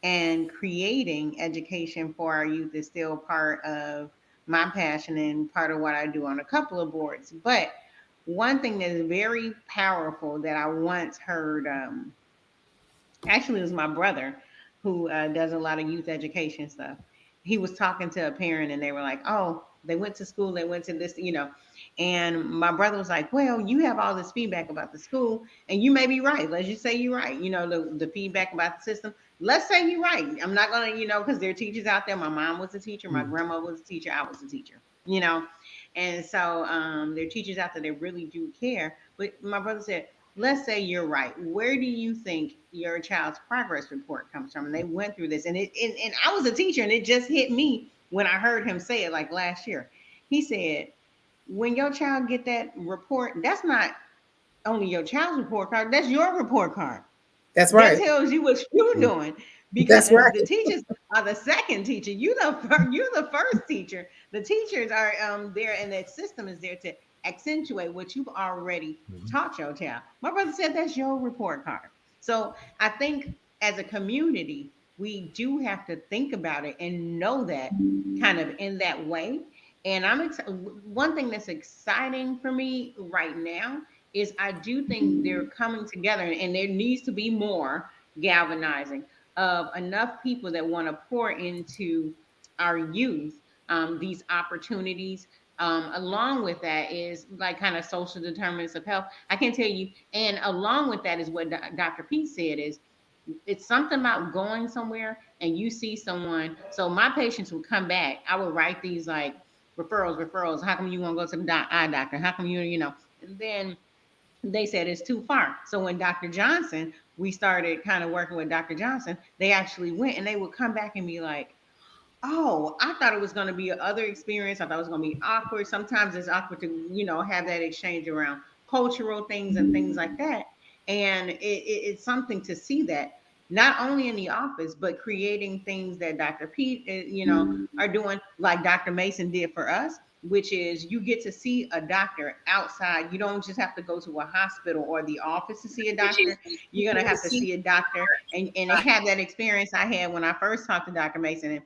Speaker 4: and creating education for our youth is still part of my passion and part of what I do on a couple of boards. But one thing that is very powerful that I once heard, actually it was my brother who does a lot of youth education stuff. He was talking to a parent and they were like, oh, they went to school, they went to this, and my brother was like, well, you have all this feedback about the school and you may be right. Let's just say you're right. The feedback about the system. Let's say you're right. I'm not going to, because there are teachers out there. My mom was a teacher. My grandma was a teacher. I was a teacher, And so there are teachers out there that really do care. But my brother said, let's say you're right. Where do you think your child's progress report comes from? And they went through this. And I was a teacher and it just hit me when I heard him say it like last year. He said, when your child get that report, that's not only your child's report card, that's your report card.
Speaker 1: That's right.
Speaker 4: That tells you what you're doing because the teachers are the second teacher. You're the first teacher. The teachers are there, and that system is there to accentuate what you've already taught your child. My brother said that's your report card. So I think as a community, we do have to think about it and know that kind of in that way. And one thing that's exciting for me right now is I do think they're coming together, and there needs to be more galvanizing of enough people that want to pour into our youth these opportunities. Along with that is like kind of social determinants of health. I can tell you, and along with that is what Dr. Pete said is it's something about going somewhere and you see someone. So my patients would come back. I would write these like referrals. How come you want to go to the eye doctor? How come you know? And then they said it's too far. So when Dr. Johnson, we started kind of working with Dr. Johnson, they actually went and they would come back and be like, oh, I thought it was going to be another experience. I thought it was going to be awkward. Sometimes it's awkward to, have that exchange around cultural things and things like that. And it's something to see that not only in the office, but creating things that Dr. Pete, are doing like Dr. Mason did for us, which is you get to see a doctor outside. You don't just have to go to a hospital or the office to see a doctor. You're going to have to see a doctor and have that experience I had when I first talked to Dr. Mason.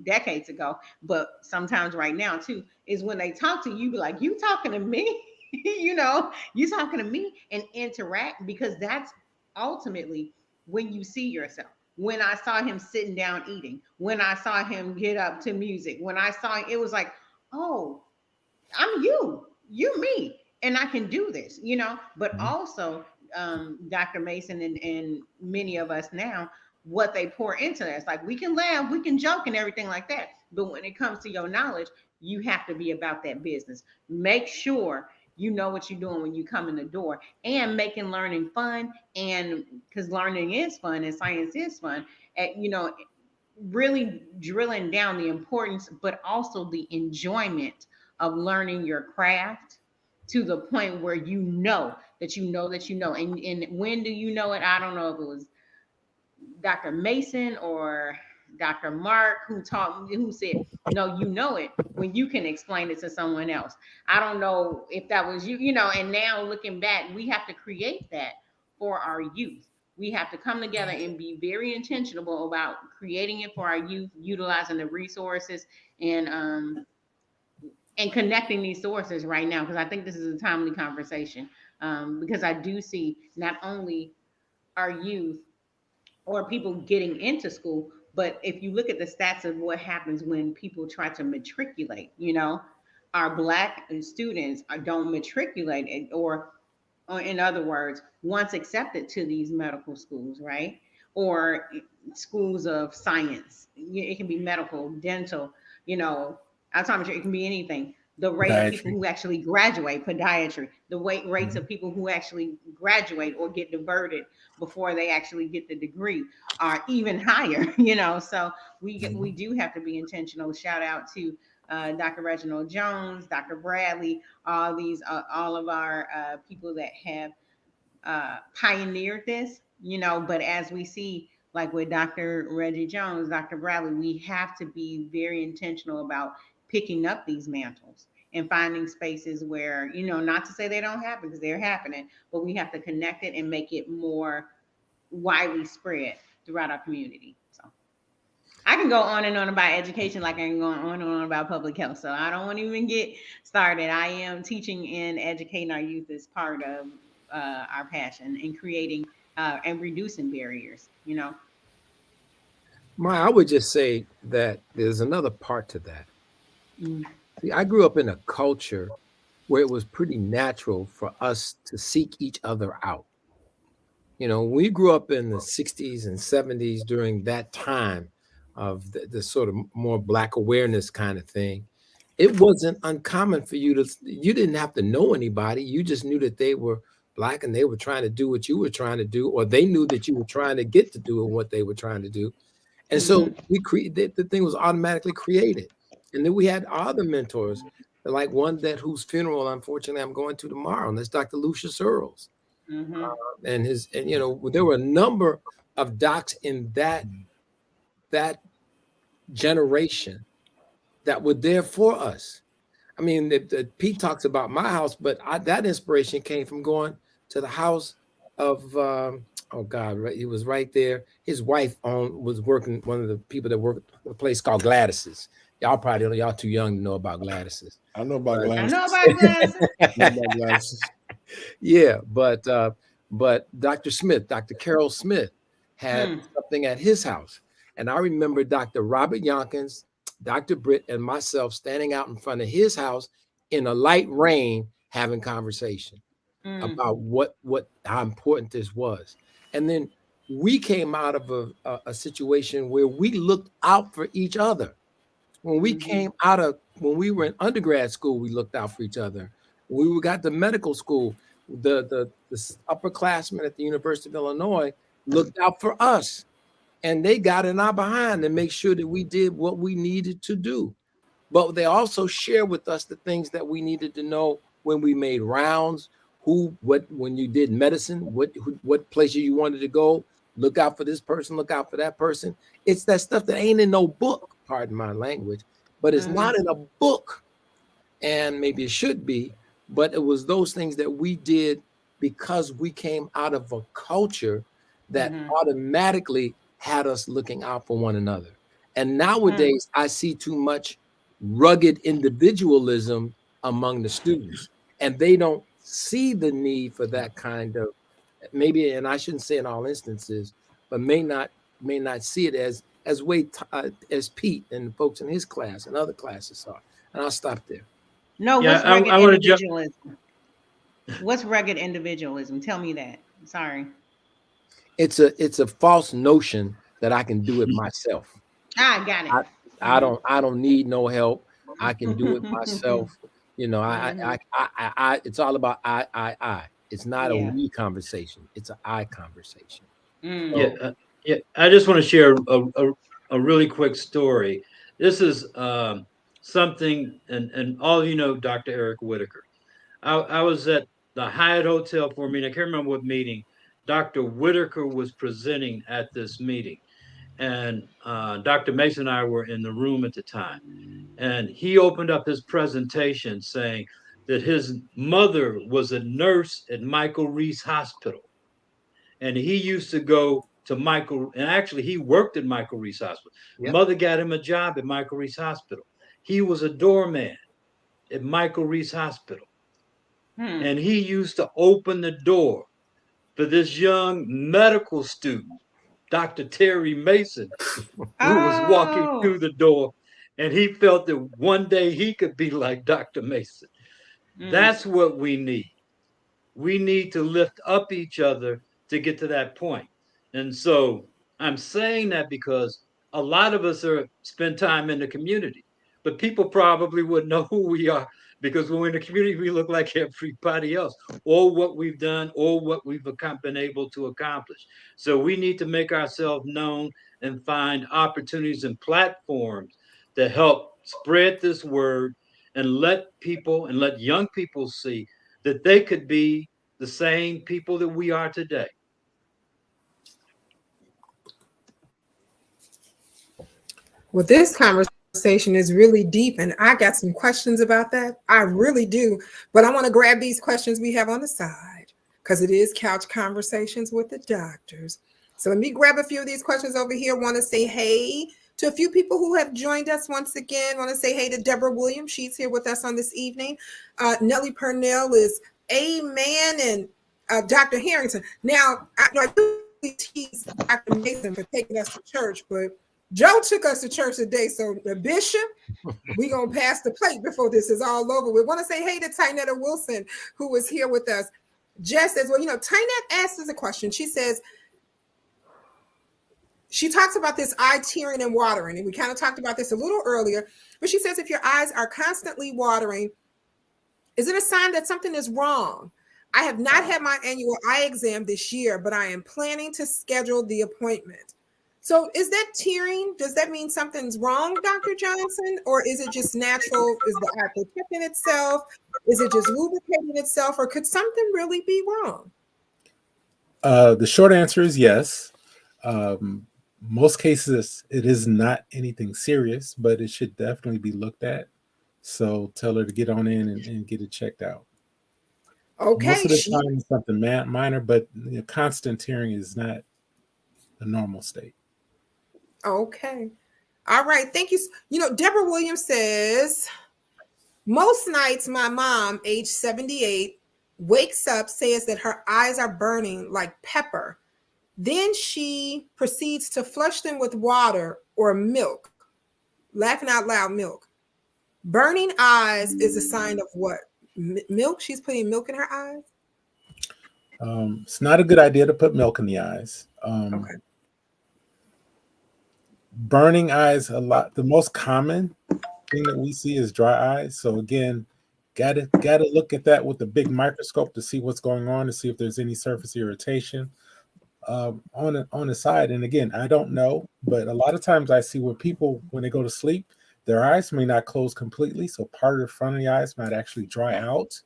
Speaker 4: Decades ago, but sometimes right now too, is when they talk to you, be like, you talking to me? You talking to me, and interact, because that's ultimately when you see yourself. When I saw him sitting down eating, when I saw him get up to music, when I saw it was like, oh, I'm you me, and I can do this, but also Dr. Mason and many of us now, what they pour into us. Like we can laugh, we can joke and everything like that. But when it comes to your knowledge, you have to be about that business. Make sure you know what you're doing when you come in the door, and making learning fun. And because learning is fun and science is fun, really drilling down the importance, but also the enjoyment of learning your craft to the point where you know that you know that you know. And when do you know it? I don't know if it was Dr. Mason or Dr. Mark who said, no, you know it when you can explain it to someone else. I don't know if that was you, and now looking back, we have to create that for our youth. We have to come together and be very intentional about creating it for our youth, utilizing the resources and connecting these sources right now, because I think this is a timely conversation, because I do see not only our youth or people getting into school, but if you look at the stats of what happens when people try to matriculate, our Black students don't matriculate, or in other words, once accepted to these medical schools, right? Or schools of science. It can be medical, dental, optometry, it can be anything. The rate of people who actually graduate, podiatry, the rates of people who actually graduate or get diverted before they actually get the degree are even higher, So we do have to be intentional. Shout out to Dr. Reginald Jones, Dr. Bradley, all of our people that have pioneered this, but as we see, like with Dr. Reggie Jones, Dr. Bradley, we have to be very intentional about picking up these mantles and finding spaces where, not to say they don't happen, because they're happening, but we have to connect it and make it more widely spread throughout our community. So I can go on and on about education like I can go on and on about public health. So I don't want to even get started. I am teaching and educating our youth as part of our passion in creating and reducing barriers,
Speaker 5: I would just say that there's another part to that. See, I grew up in a culture where it was pretty natural for us to seek each other out. We grew up in the 60s and 70s during that time of the sort of more Black awareness kind of thing. It wasn't uncommon for you didn't have to know anybody. You just knew that they were Black and they were trying to do what you were trying to do, or they knew that you were trying to get to do what they were trying to do. And so the thing was automatically created. And then we had other mentors, like one whose funeral, unfortunately, I'm going to tomorrow, and that's Dr. Lucius Earls. And there were a number of docs in that generation that were there for us. I mean, Pete talks about my house, but that inspiration came from going to the house of he was right there. His wife was working, one of the people that worked at a place called Gladys's. Y'all too young to know about Gladys's.
Speaker 6: I know about Gladys.
Speaker 4: I know about
Speaker 6: Gladys.
Speaker 5: Yeah, but Dr. Smith, Dr. Carol Smith, had something at his house, and I remember Dr. Robert Yonkins Dr. Britt and myself standing out in front of his house in a light rain having conversation about how important this was. And then we came out of a situation where we looked out for each other. When we when we were in undergrad school, we looked out for each other. When we got to medical school, the upperclassmen at the University of Illinois looked out for us, and they got in our behind to make sure that we did what we needed to do. But they also shared with us the things that we needed to know when we made rounds, when you did medicine, what places you wanted to go, look out for this person, look out for that person. It's that stuff that ain't in no book, pardon my language, but it's not in a book. And maybe it should be, but it was those things that we did because we came out of a culture that automatically had us looking out for one another. And nowadays, I see too much rugged individualism among the students, and they don't see the need for that kind of, maybe, and I shouldn't say in all instances, but may not see it as Pete and the folks in his class and other classes saw. And I'll stop there.
Speaker 4: No,
Speaker 3: Yeah,
Speaker 4: what's rugged individualism? What's rugged individualism? Tell me that. Sorry.
Speaker 5: It's a false notion that I can do it myself.
Speaker 4: I got it.
Speaker 5: I don't need no help. I can do it myself. You know, I it's all about I. It's not a we conversation. It's an I conversation.
Speaker 3: Yeah. I just want to share a really quick story. This is something, and all of you know Dr. Eric Whitaker. I was at the Hyatt Hotel for a meeting. I can't remember what meeting. Dr. Whitaker was presenting at this meeting, and Dr. Mason and I were in the room at the time. And he opened up his presentation saying that his mother was a nurse at Michael Reese Hospital. And he used to go to Michael, and actually he worked at Michael Reese Hospital. Yep. Mother got him a job at Michael Reese Hospital. He was a doorman at Michael Reese Hospital. And he used to open the door for this young medical student, Dr. Terry Mason, who was walking through the door, and he felt that one day he could be like Dr. Mason. That's what we need. We need to lift up each other to get to that point. And so I'm saying that because a lot of us spend time in the community, but people probably wouldn't know who we are because when we're in the community, we look like everybody else, or what we've done, or what we've been able to accomplish. So we need to make ourselves known and find opportunities and platforms to help spread this word and let young people see that they could be the same people that we are today.
Speaker 1: Well, this conversation is really deep, and I got some questions about that. I really do. But I want to grab these questions we have on the side because it is Couch Conversations with the Doctors. So let me grab a few of these questions over here. Want to say hey to a few people who have joined us once again. Want to say hey to Deborah Williams. She's here with us on this evening. Nellie Purnell is amen, and Dr. Harrington. Now, I do tease Dr. Mason for taking us to church, but Joe took us to church today, so the bishop, we're going to pass the plate before this is all over. We want to say hey to Tynetta Wilson, who was here with us. Jess says, well, Tynette asked us a question. She says, she talks about this eye tearing and watering, and we kind of talked about this a little earlier, but she says if your eyes are constantly watering, is it a sign that something is wrong? I have not had my annual eye exam this year, but I am planning to schedule the appointment. So is that tearing? Does that mean something's wrong, Dr. Johnson? Or is it just natural? Is the eye protecting itself? Is it just lubricating itself? Or could something really be wrong?
Speaker 8: The short answer is yes. Most cases, it is not anything serious, but it should definitely be looked at. So tell her to get on in and get it checked out. Okay. Most of the time, it's something minor, but constant tearing is not a normal state.
Speaker 1: Okay. All right. Thank you. Deborah Williams says, most nights my mom, age 78, wakes up, says that her eyes are burning like pepper. Then she proceeds to flush them with water or milk. Laughing out loud, milk. Burning eyes is a sign of what? Milk? She's putting milk in her eyes?
Speaker 8: It's not a good idea to put milk in the eyes.
Speaker 1: Okay.
Speaker 8: Burning eyes, the most common thing that we see is dry eyes. So again, gotta look at that with a big microscope to see what's going on, to see if there's any surface irritation on the side. And again, I don't know, but a lot of times I see where people, when they go to sleep, their eyes may not close completely, so part of the front of the eyes might actually dry out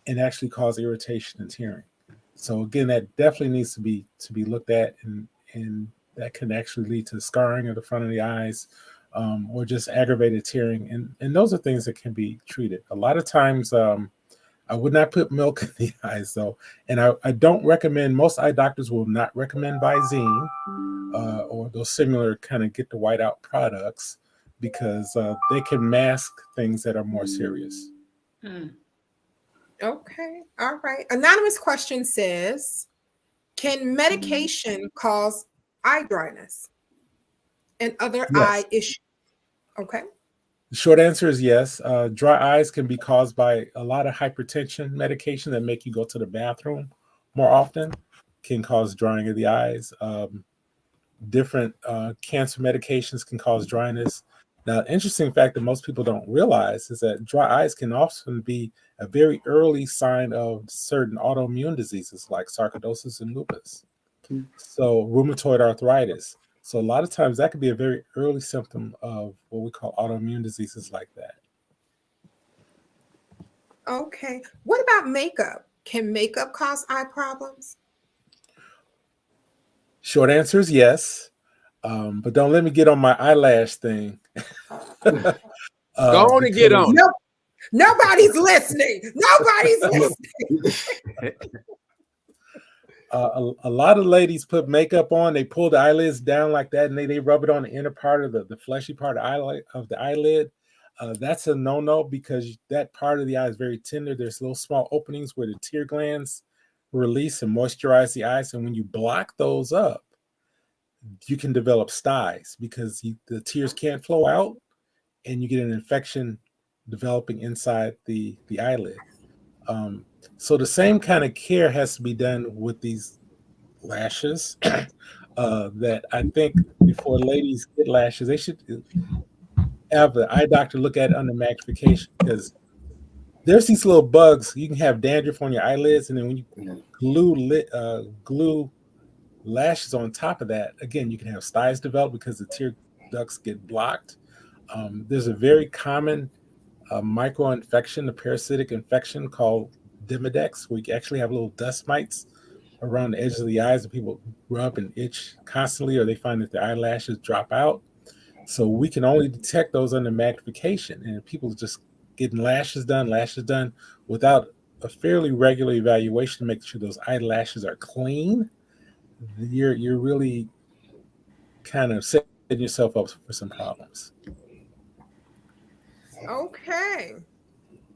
Speaker 8: and actually cause irritation and tearing. So again, that definitely needs to be looked at, and that can actually lead to scarring of the front of the eyes, or just aggravated tearing. And those are things that can be treated. A lot of times, I would not put milk in the eyes though. And I don't recommend, most eye doctors will not recommend Visine or those similar kind of get the white out products, because they can mask things that are more serious.
Speaker 1: Okay. All right. Anonymous question says, can medication cause eye dryness and other eye issues? Okay.
Speaker 8: The short answer is yes. Dry eyes can be caused by a lot of hypertension medication that make you go to the bathroom more often, can cause drying of the eyes. Different cancer medications can cause dryness. Now, interesting fact that most people don't realize is that dry eyes can often be a very early sign of certain autoimmune diseases like sarcoidosis and lupus. So rheumatoid arthritis. So a lot of times that could be a very early symptom of what we call autoimmune diseases like that.
Speaker 1: Okay. What about makeup? Can makeup cause eye problems?
Speaker 8: Short answer is yes. But don't let me get on my eyelash thing.
Speaker 5: Go on and get on.
Speaker 1: Nobody's listening. Nobody's listening.
Speaker 8: A lot of ladies put makeup on. They pull the eyelids down like that, and they rub it on the inner part of the fleshy part of the eyelid. That's a no-no, because that part of the eye is very tender. There's little small openings where the tear glands release and moisturize the eyes. And when you block those up, you can develop styes, because the tears can't flow out, and you get an infection developing inside the eyelid. So the same kind of care has to be done with these lashes. That I think before ladies get lashes, they should have the eye doctor look at it under magnification, because there's these little bugs. You can have dandruff on your eyelids, and then when you glue lashes on top of that, again, you can have styes develop because the tear ducts get blocked. There's a very common micro-infection, a parasitic infection called Demodex, where you actually have little dust mites around the edges of the eyes, and people rub and itch constantly, or they find that their eyelashes drop out. So we can only detect those under magnification, and people just getting lashes done without a fairly regular evaluation to make sure those eyelashes are clean. You're really kind of setting yourself up for some problems.
Speaker 1: Okay.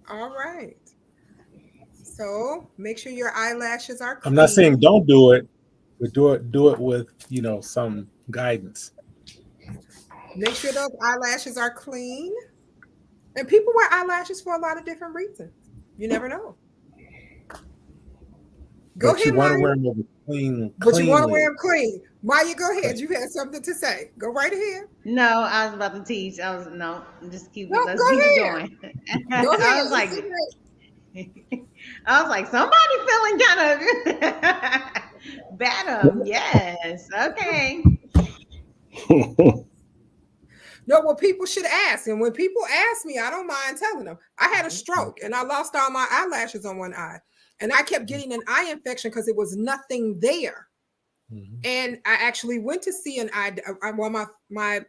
Speaker 1: All right. So make sure your eyelashes are clean.
Speaker 8: I'm not saying don't do it, but do it with some guidance.
Speaker 1: Make sure those eyelashes are clean. And people wear eyelashes for a lot of different reasons. You never know. Go ahead,
Speaker 8: you want to
Speaker 1: Maya.
Speaker 8: wear them with clean.
Speaker 1: But you want to wear them clean. Maya, go ahead. You had something to say. Go right ahead.
Speaker 4: No, I was about to teach. Just keep
Speaker 1: No,
Speaker 4: let's
Speaker 1: go
Speaker 4: keep it
Speaker 1: ahead.
Speaker 4: going.
Speaker 1: Go ahead.
Speaker 4: I was like, somebody feeling kind of bad. Yes. Okay.
Speaker 1: No, well, people should ask. And when people ask me, I don't mind telling them. I had a stroke and I lost all my eyelashes on one eye. And I kept getting an eye infection because it was nothing there. Mm-hmm. And I actually went to see an eye. Well, my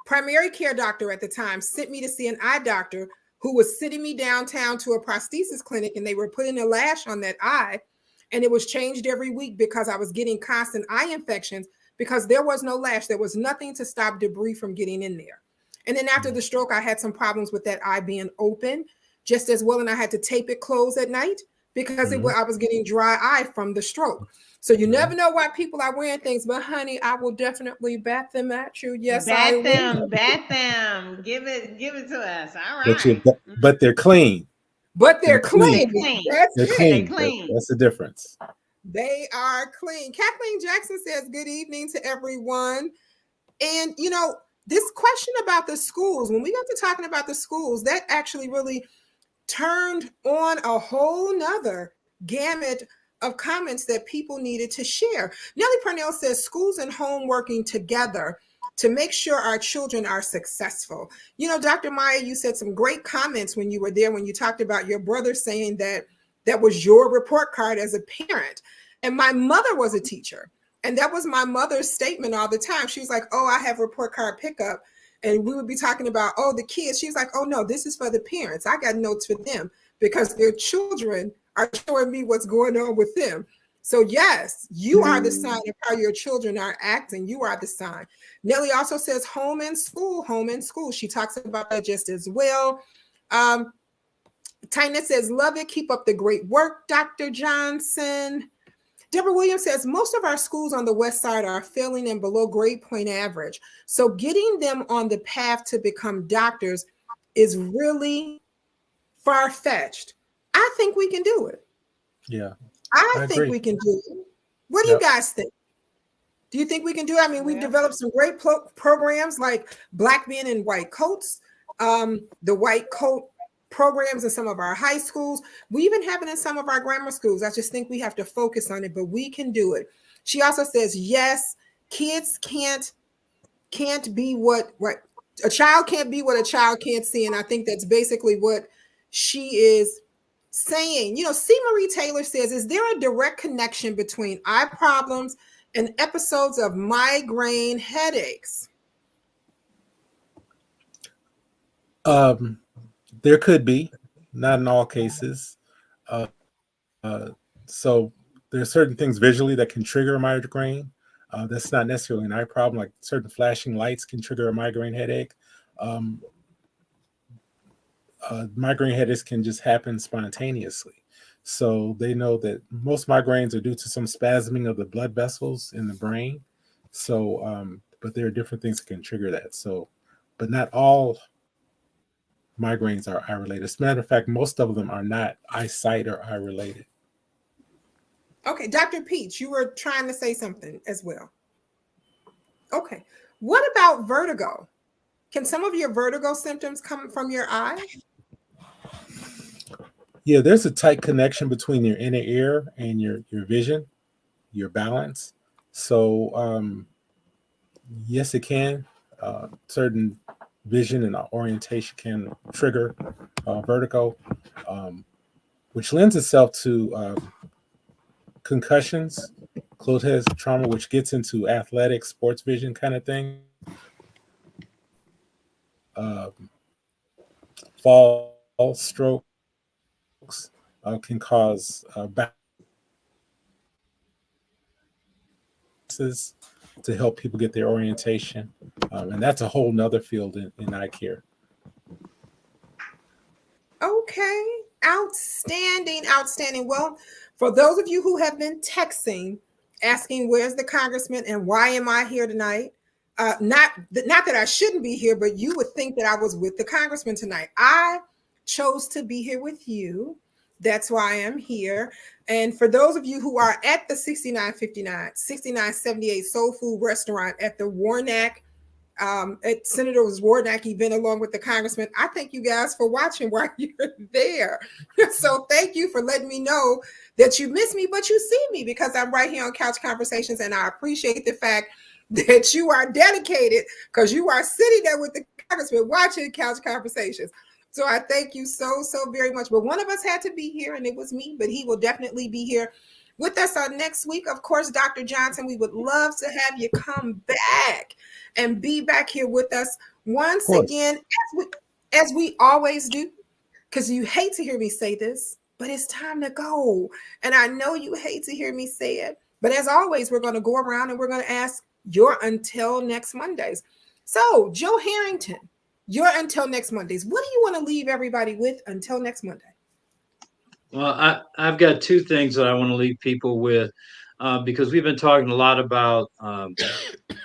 Speaker 1: primary care doctor at the time sent me to see an eye doctor who was sitting me downtown to a prosthesis clinic, and they were putting a lash on that eye. And it was changed every week because I was getting constant eye infections because there was no lash. There was nothing to stop debris from getting in there. And then after the stroke, I had some problems with that eye being open just as well. And I had to tape it closed at night because I was getting dry eye from the stroke. So you never know why people are wearing things, but honey, I will definitely bat them at you. Yes, I will.
Speaker 4: Bat them. Give it to us. All
Speaker 8: But
Speaker 4: right.
Speaker 8: but they're clean.
Speaker 1: But they're
Speaker 8: They're
Speaker 1: clean.
Speaker 4: clean.
Speaker 1: That's
Speaker 8: They're
Speaker 1: it.
Speaker 8: clean.
Speaker 4: They clean.
Speaker 8: That's the difference.
Speaker 1: They are clean. Kathleen Jackson says, good evening to everyone. And, you know, this question about the schools, when we got to talking about the schools, that actually really turned on a whole nother gamut of comments that people needed to share. Nellie Purnell says schools and home working together to make sure our children are successful. You know, Dr. Maya, you said some great comments when you were there, when you talked about your brother saying that that was your report card as a parent. And my mother was a teacher. And that was my mother's statement all the time. She was like, oh, I have report card pickup. And we would be talking about, oh, the kids. She's like, oh, no, this is for the parents. I got notes for them because their children are showing me what's going on with them. So, yes, you are the sign of how your children are acting. You are the sign. Nellie also says home and school, home and school. She talks about that just as well. Tina says, love it. Keep up the great work, Dr. Johnson. Deborah Williams says, most of our schools on the West Side are failing and below grade point average. So getting them on the path to become doctors is really far-fetched. I think we can do it.
Speaker 8: Yeah.
Speaker 1: I think we can do it. What do you guys think? Do you think we can do it? I mean, we've developed some great programs like Black Men in White Coats, the white coat programs in some of our high schools. We even have it in some of our grammar schools. I just think we have to focus on it, but we can do it. She also says, yes, kids can't be what a child can't be what a child can't see. And I think that's basically what she is saying. You know, C. Marie Taylor says, is there a direct connection between eye problems and episodes of migraine headaches?
Speaker 8: There could be, not in all cases. So there are certain things visually that can trigger a migraine. That's not necessarily an eye problem, like certain flashing lights can trigger a migraine headache. Migraine headaches can just happen spontaneously. So they know that most migraines are due to some spasming of the blood vessels in the brain. So, but there are different things that can trigger that. So, but not all migraines are eye related. As a matter of fact, most of them are not eyesight or eye related.
Speaker 1: Okay, Dr. Peach, you were trying to say something as well. Okay, what about vertigo? Can some of your vertigo symptoms come from your eye?
Speaker 8: Yeah, there's a tight connection between your inner ear and your vision, your balance. So yes, it can. Certain vision and orientation can trigger vertigo, which lends itself to concussions, closed head trauma, which gets into athletic sports vision kind of thing. Fall strokes can cause to help people get their orientation. And that's a whole nother field in eye care.
Speaker 1: Okay, outstanding, outstanding. Well, for those of you who have been texting, asking where's the congressman and why am I here tonight? Not that I shouldn't be here, but you would think that I was with the congressman tonight. I chose to be here with you. That's why I am here. And for those of you who are at the 6978 Soul Food Restaurant at the Warnack, at Senator Warnack event along with the congressman, I thank you guys for watching while you're there. So thank you for letting me know that you miss me, but you see me because I'm right here on Couch Conversations. And I appreciate the fact that you are dedicated because you are sitting there with the congressman watching Couch Conversations. So I thank you so very much. But one of us had to be here, and it was me, but he will definitely be here with us next week. Of course, Dr. Johnson, we would love to have you come back and be back here with us once again, as we always do, because you hate to hear me say this, but it's time to go. And I know you hate to hear me say it, but as always, we're going to go around and we're going to ask your until next Mondays. So, Joe Harrington, your until next Mondays. What do you want to leave everybody with until next Monday?
Speaker 3: Well, I've got two things that I want to leave people with, because we've been talking a lot about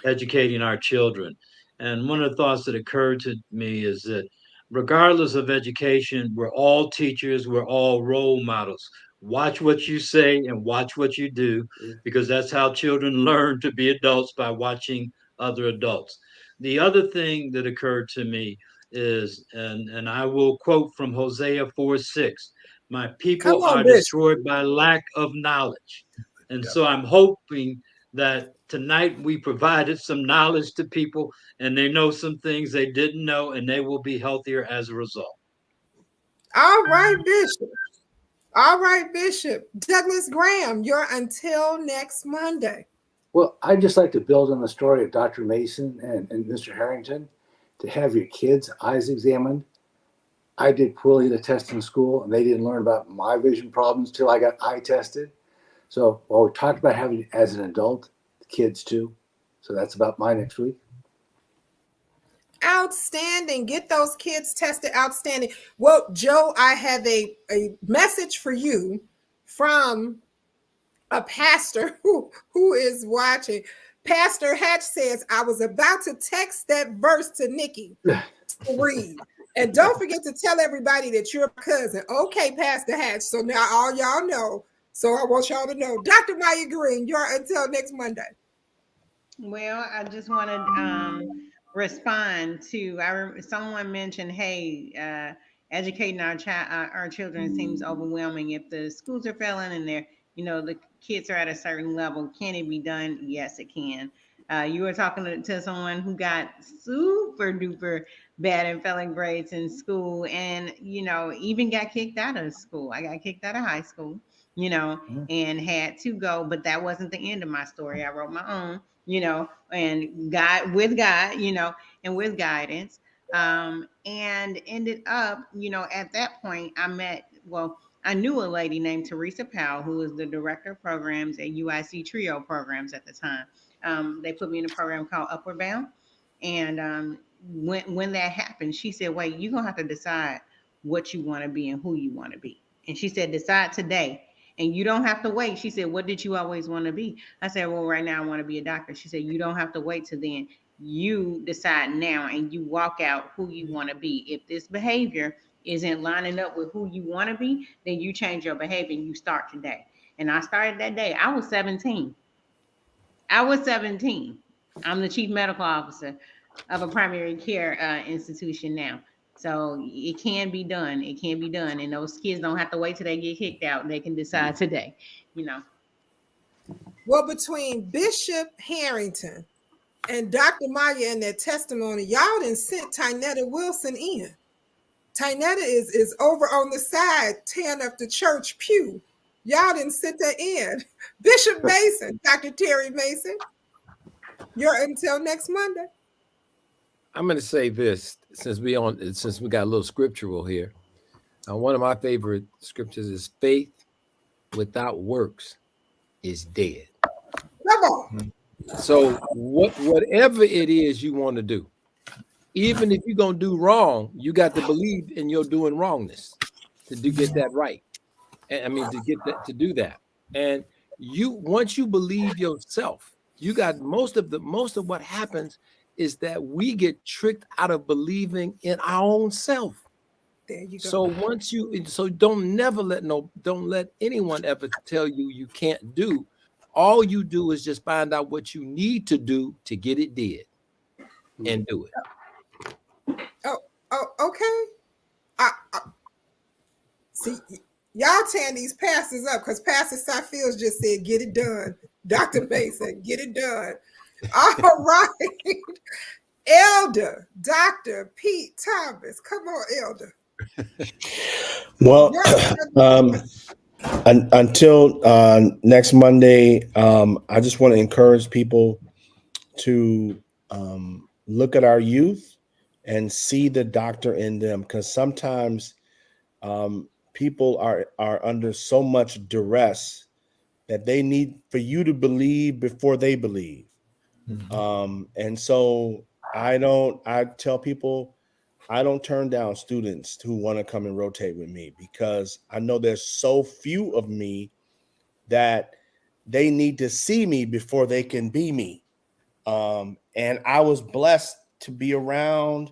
Speaker 3: educating our children. And one of the thoughts that occurred to me is that regardless of education, we're all teachers, we're all role models. Watch what you say and watch what you do, because that's how children learn to be adults, by watching other adults. The other thing that occurred to me is, and I will quote from Hosea 4:6, my
Speaker 1: Come
Speaker 3: people
Speaker 1: on,
Speaker 3: are
Speaker 1: Bishop.
Speaker 3: destroyed by lack of knowledge. And
Speaker 8: Yeah.
Speaker 3: so I'm hoping that tonight we provided some knowledge to people, and they know some things they didn't know, and they will be healthier as a result.
Speaker 1: All right, Bishop. All right, Bishop. Douglas Graham, you're until next Monday.
Speaker 2: Well, I'd just like to build on the story of Dr. Mason and Mr. Harrington, to have your kids' eyes examined. I did poorly the test in school, and they didn't learn about my vision problems till I got eye tested. So while we talked about having it as an adult, the kids too. So that's about my next week.
Speaker 1: Outstanding. Get those kids tested. Outstanding. Well, Joe, I have a message for you from a pastor who is watching. Pastor Hatch says, I was about to text that verse to Nikki to read. And don't forget to tell everybody that you're a cousin. Okay, Pastor Hatch. So now all y'all know. So I want y'all to know. Dr. Maya Green, you're until next Monday.
Speaker 4: Well, I just want to respond to someone mentioned, hey, educating our children seems overwhelming. If the schools are failing and the kids are at a certain level, can it be done? Yes, it can. You were talking to someone who got super duper bad and failing grades in school, and even got kicked out of school. I got kicked out of high school, and had to go, but that wasn't the end of my story. I wrote my own, and God, and with guidance, and ended up, at that point, I knew a lady named Teresa Powell, who was the director of programs at UIC Trio programs at the time. They put me in a program called Upward Bound, and when that happened, she said, "Wait, you're gonna have to decide what you want to be and who you want to be." And she said, "Decide today." And you don't have to wait. She said, "What did you always want to be?" I said, "Well, right now I want to be a doctor." She said, "You don't have to wait till then. You decide now and you walk out who you want to be. If this behavior isn't lining up with who you want to be, then you change your behavior and you start today." And I started that day. I was 17. I'm the chief medical officer of a primary care institution now. So it can be done. It can be done. And those kids don't have to wait till they get kicked out. They can decide today,
Speaker 1: Well, between Bishop Harrington and Dr. Maya and their testimony, y'all done sent Tynetta Wilson in. Tynetta is over on the side tearing up the church pew. Y'all didn't sit there in. Bishop Mason, Dr. Terry Mason, you're until next Monday.
Speaker 5: I'm going to say this, since we got a little scriptural here. One of my favorite scriptures is, faith without works is dead.
Speaker 1: Come on.
Speaker 5: So whatever it is you want to do, even if you're going to do wrong, you got to believe in your doing wrongness to get that right. And I mean, to do that. And once you believe yourself, you got most of what happens is that we get tricked out of believing in our own self.
Speaker 1: There you go.
Speaker 5: So don't let anyone ever tell you can't do. All you do is just find out what you need to do to get it did and do it.
Speaker 1: Oh, okay. See, y'all tearing these pastors up because Pastor Saffields just said, "Get it done." Dr. Mason, get it done. All right. Elder Dr. Pete Thomas. Come on, Elder.
Speaker 6: Well, until next Monday, I just want to encourage people to look at our youth and see the doctor in them, because sometimes people are under so much duress that they need for you to believe before they believe. And so I tell people, I don't turn down students who want to come and rotate with me, because I know there's so few of me that they need to see me before they can be me. And I was blessed to be around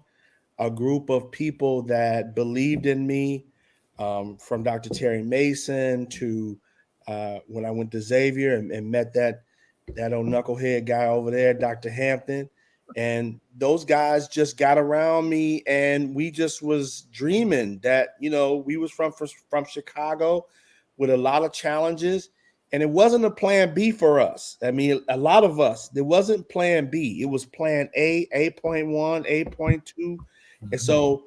Speaker 6: a group of people that believed in me, from Dr. Terry Mason to when I went to Xavier and met that old knucklehead guy over there, Dr. Hampton. And those guys just got around me, and we just was dreaming that, we was from Chicago with a lot of challenges. And it wasn't a plan B for us. I mean, a lot of us, there wasn't plan B. It was plan A, 8.1, 8.2. And so,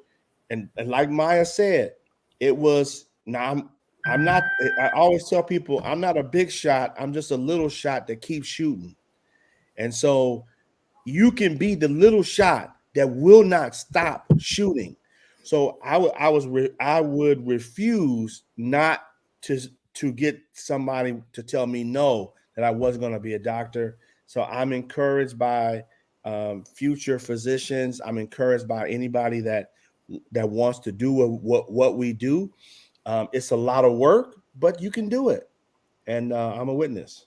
Speaker 6: and like Maya said, it was, now I'm not, I always tell people, I'm not a big shot. I'm just a little shot that keeps shooting. And so you can be the little shot that will not stop shooting. So I would refuse not to get somebody to tell me no, that I wasn't going to be a doctor. So I'm encouraged by future physicians. I'm encouraged by anybody that wants to do what we do. It's a lot of work, but you can do it. And I'm a witness.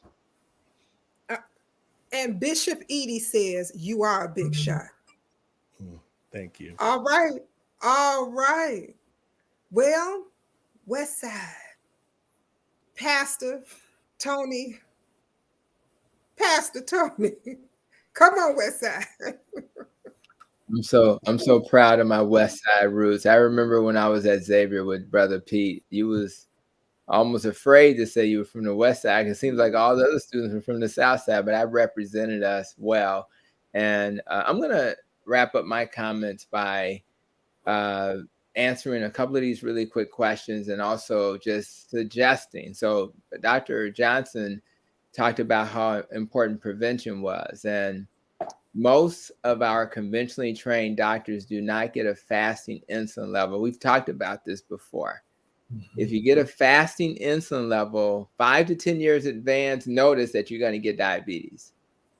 Speaker 1: And Bishop Edie says, you are a big shot.
Speaker 6: Thank you.
Speaker 1: All right. All right. Well, West Side. Pastor Tony. Come on, West Side.
Speaker 7: I'm so proud of my West Side roots. I remember when I was at Xavier with Brother Pete, you was almost afraid to say you were from the West Side. It seems like all the other students were from the South Side, but I represented us well. And I'm going to wrap up my comments by answering a couple of these really quick questions and also just suggesting. So Dr. Johnson talked about how important prevention was. And most of our conventionally trained doctors do not get a fasting insulin level. We've talked about this before. If you get a fasting insulin level 5 to 10 years advance, notice that you're going to get diabetes.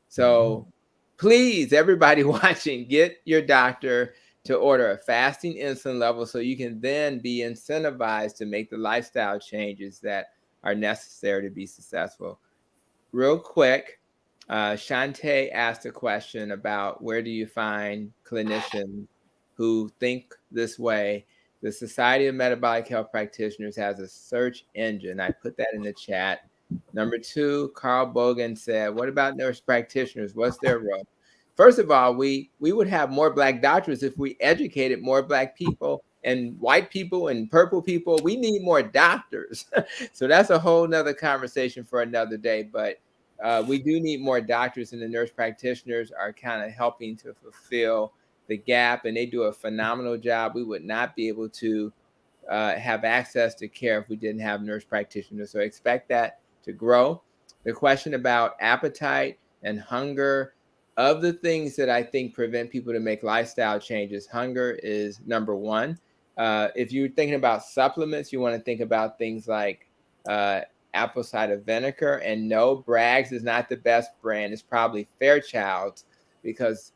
Speaker 7: So please, everybody watching, get your doctor to order a fasting insulin level so you can then be incentivized to make the lifestyle changes that are necessary to be successful. Real quick, Shantae asked a question about where do you find clinicians who think this way. The Society of Metabolic Health Practitioners has a search engine. I put that in the chat. Number 2, Carl Bogan said, what about nurse practitioners? What's their role? First of all, we would have more Black doctors if we educated more Black people and white people and purple people. We need more doctors. So that's a whole nother conversation for another day. But we do need more doctors, and the nurse practitioners are kind of helping to fulfill the gap, and they do a phenomenal job. We would not be able to have access to care if we didn't have nurse practitioners. So expect that to grow. The question about appetite and hunger, of the things that I think prevent people to make lifestyle changes, hunger is number 1. If you're thinking about supplements, you want to think about things like apple cider vinegar. And no, Bragg's is not the best brand. It's probably Fairchild's, because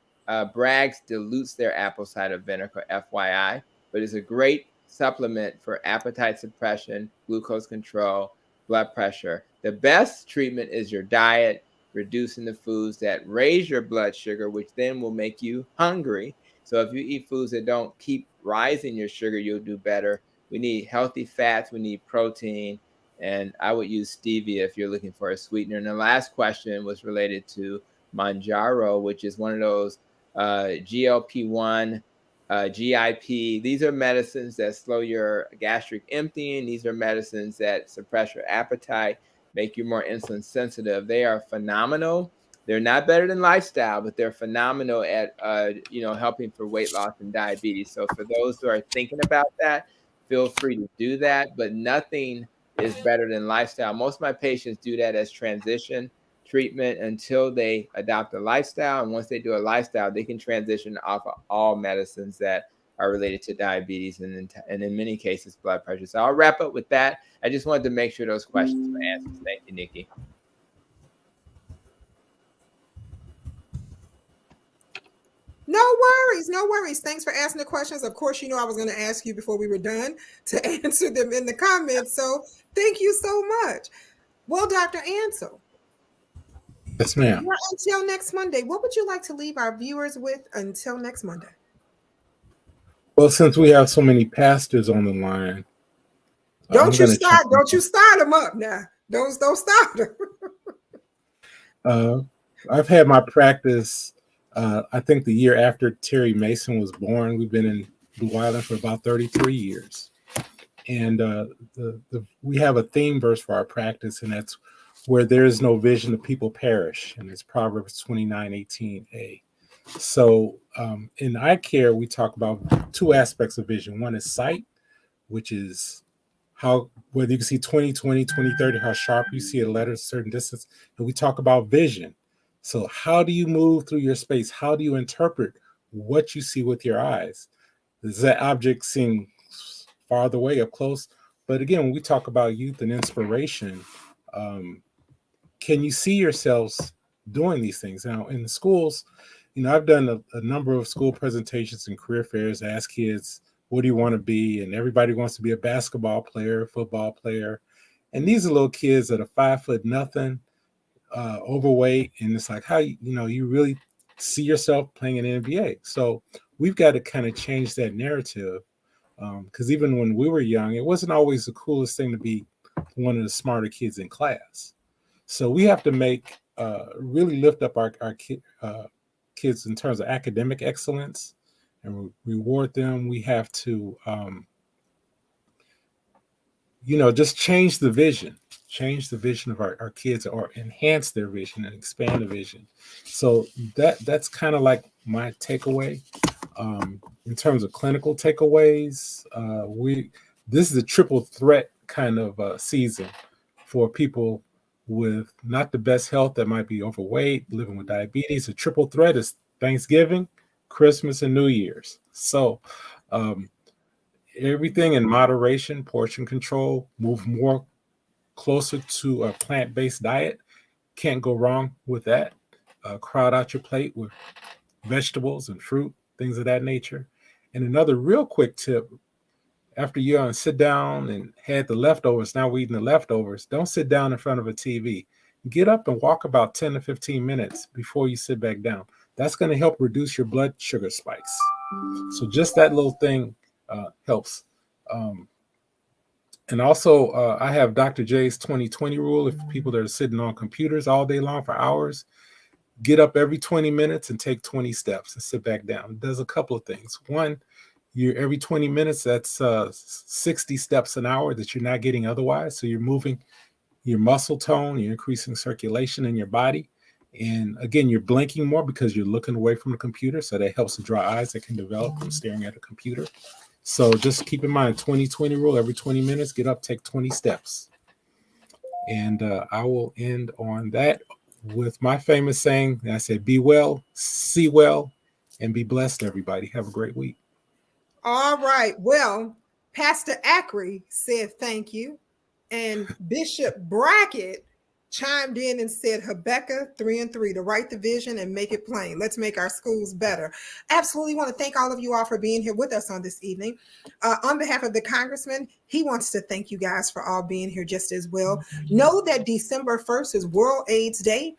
Speaker 7: Bragg's dilutes their apple cider vinegar, FYI, but it's a great supplement for appetite suppression, glucose control, blood pressure. The best treatment is your diet, reducing the foods that raise your blood sugar, which then will make you hungry. So if you eat foods that don't keep rising your sugar, you'll do better. We need healthy fats, we need protein, and I would use stevia if you're looking for a sweetener. And the last question was related to Manjaro, which is one of those GLP-1, GIP. These are medicines that slow your gastric emptying. These are medicines that suppress your appetite, make you more insulin sensitive. They are phenomenal. They're not better than lifestyle, but they're phenomenal at helping for weight loss and diabetes. So for those who are thinking about that, feel free to do that. But nothing is better than lifestyle. Most of my patients do that as transition treatment until they adopt a lifestyle. And once they do a lifestyle, they can transition off of all medicines that are related to diabetes and in many cases, blood pressure. So I'll wrap up with that. I just wanted to make sure those questions were answered. Thank you, Nikki.
Speaker 1: No worries, no worries. Thanks for asking the questions. Of course, you know I was going to ask you before we were done to answer them in the comments. So thank you so much. Well, Dr. Ansel,
Speaker 8: Yes, ma'am.
Speaker 1: until next Monday, what would you like to leave our viewers with until next Monday?
Speaker 8: Well, since we have so many pastors on the line,
Speaker 1: Don't you start them up now. Don't start them.
Speaker 8: I've had my practice. I think the year after Terry Mason was born. We've been in Blue Island for about 33 years, and we have a theme verse for our practice, and that's where there is no vision, the people perish, and it's Proverbs 29:18a. So in eye care, we talk about two aspects of vision. One is sight, which is whether you can see 20/20, 20/30, how sharp you see a letter at a certain distance. And we talk about vision. So how do you move through your space? How do you interpret what you see with your eyes? Does that object seem farther away, up close? But again, when we talk about youth and inspiration, can you see yourselves doing these things? Now, in the schools, I've done a number of school presentations and career fairs, ask kids, what do you want to be? And everybody wants to be a basketball player, football player. And these are little kids that are 5 foot nothing, overweight. And it's like, how, you really see yourself playing in the NBA. So we've got to kind of change that narrative. Because even when we were young, it wasn't always the coolest thing to be one of the smarter kids in class. So we have to really lift up our kids in terms of academic excellence and reward them. We have to, just change the vision of our kids, or enhance their vision and expand the vision. So that's kind of like my takeaway. In terms of clinical takeaways, this is a triple threat kind of season for people with not the best health, that might be overweight, living with diabetes. A triple threat is Thanksgiving, Christmas, and New Year's. So everything in moderation, portion control, move more closer to a plant-based diet. Can't go wrong with that. Crowd out your plate with vegetables and fruit, things of that nature. And another real quick tip, after you sit down and had the leftovers, now we're eating the leftovers, don't sit down in front of a TV. Get up and walk about 10 to 15 minutes before you sit back down. That's going to help reduce your blood sugar spikes. So just that little thing helps. And also, I have Dr. J's 20/20 rule. If people that are sitting on computers all day long for hours, get up every 20 minutes and take 20 steps and sit back down. It does a couple of things. One, every 20 minutes, that's 60 steps an hour that you're not getting otherwise. So you're moving your muscle tone, you're increasing circulation in your body. And again, you're blinking more because you're looking away from the computer. So that helps the dry eyes that can develop from staring at a computer. So just keep in mind, 20/20 rule, every 20 minutes, get up, take 20 steps. And I will end on that with my famous saying. I said, be well, see well, and be blessed, everybody. Have a great week.
Speaker 1: All right. Well, Pastor Ackery said thank you. And Bishop Brackett chimed in and said, Habakkuk 3:3, to write the vision and make it plain. Let's make our schools better. Absolutely want to thank all of you all for being here with us on this evening. On behalf of the Congressman, he wants to thank you guys for all being here just as well. Know that December 1st is World AIDS Day.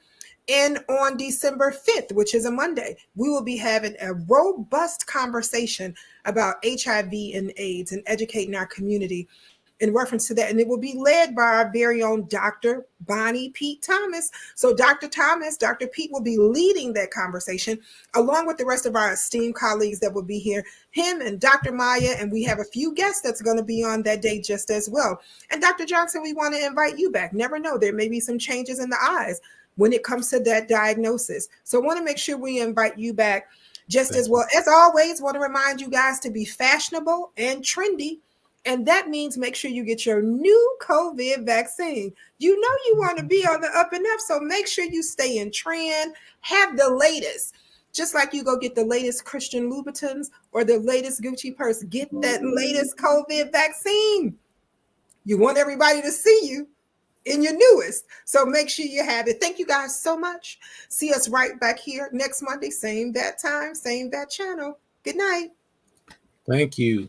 Speaker 1: And on December 5th, which is a Monday, we will be having a robust conversation about HIV and AIDS and educating our community in reference to that. And it will be led by our very own Dr. Bonnie Pete Thomas. So Dr. Pete will be leading that conversation along with the rest of our esteemed colleagues that will be here, him and Dr. Maya, and we have a few guests that's going to be on that day just as well. And Dr. Johnson, we want to invite you back. Never know, there may be some changes in the eyes when it comes to that diagnosis. So I want to make sure we invite you back just as well. As always, want to remind you guys to be fashionable and trendy. And that means make sure you get your new COVID vaccine. You know you want to be on the up and up, so make sure you stay in trend, have the latest. Just like you go get the latest Christian Louboutins or the latest Gucci purse, get that latest COVID vaccine. You want everybody to see you. in your newest. So make sure you have it. Thank you guys so much. See us right back here next Monday, same bat time, same bat channel. Good night.
Speaker 8: Thank you.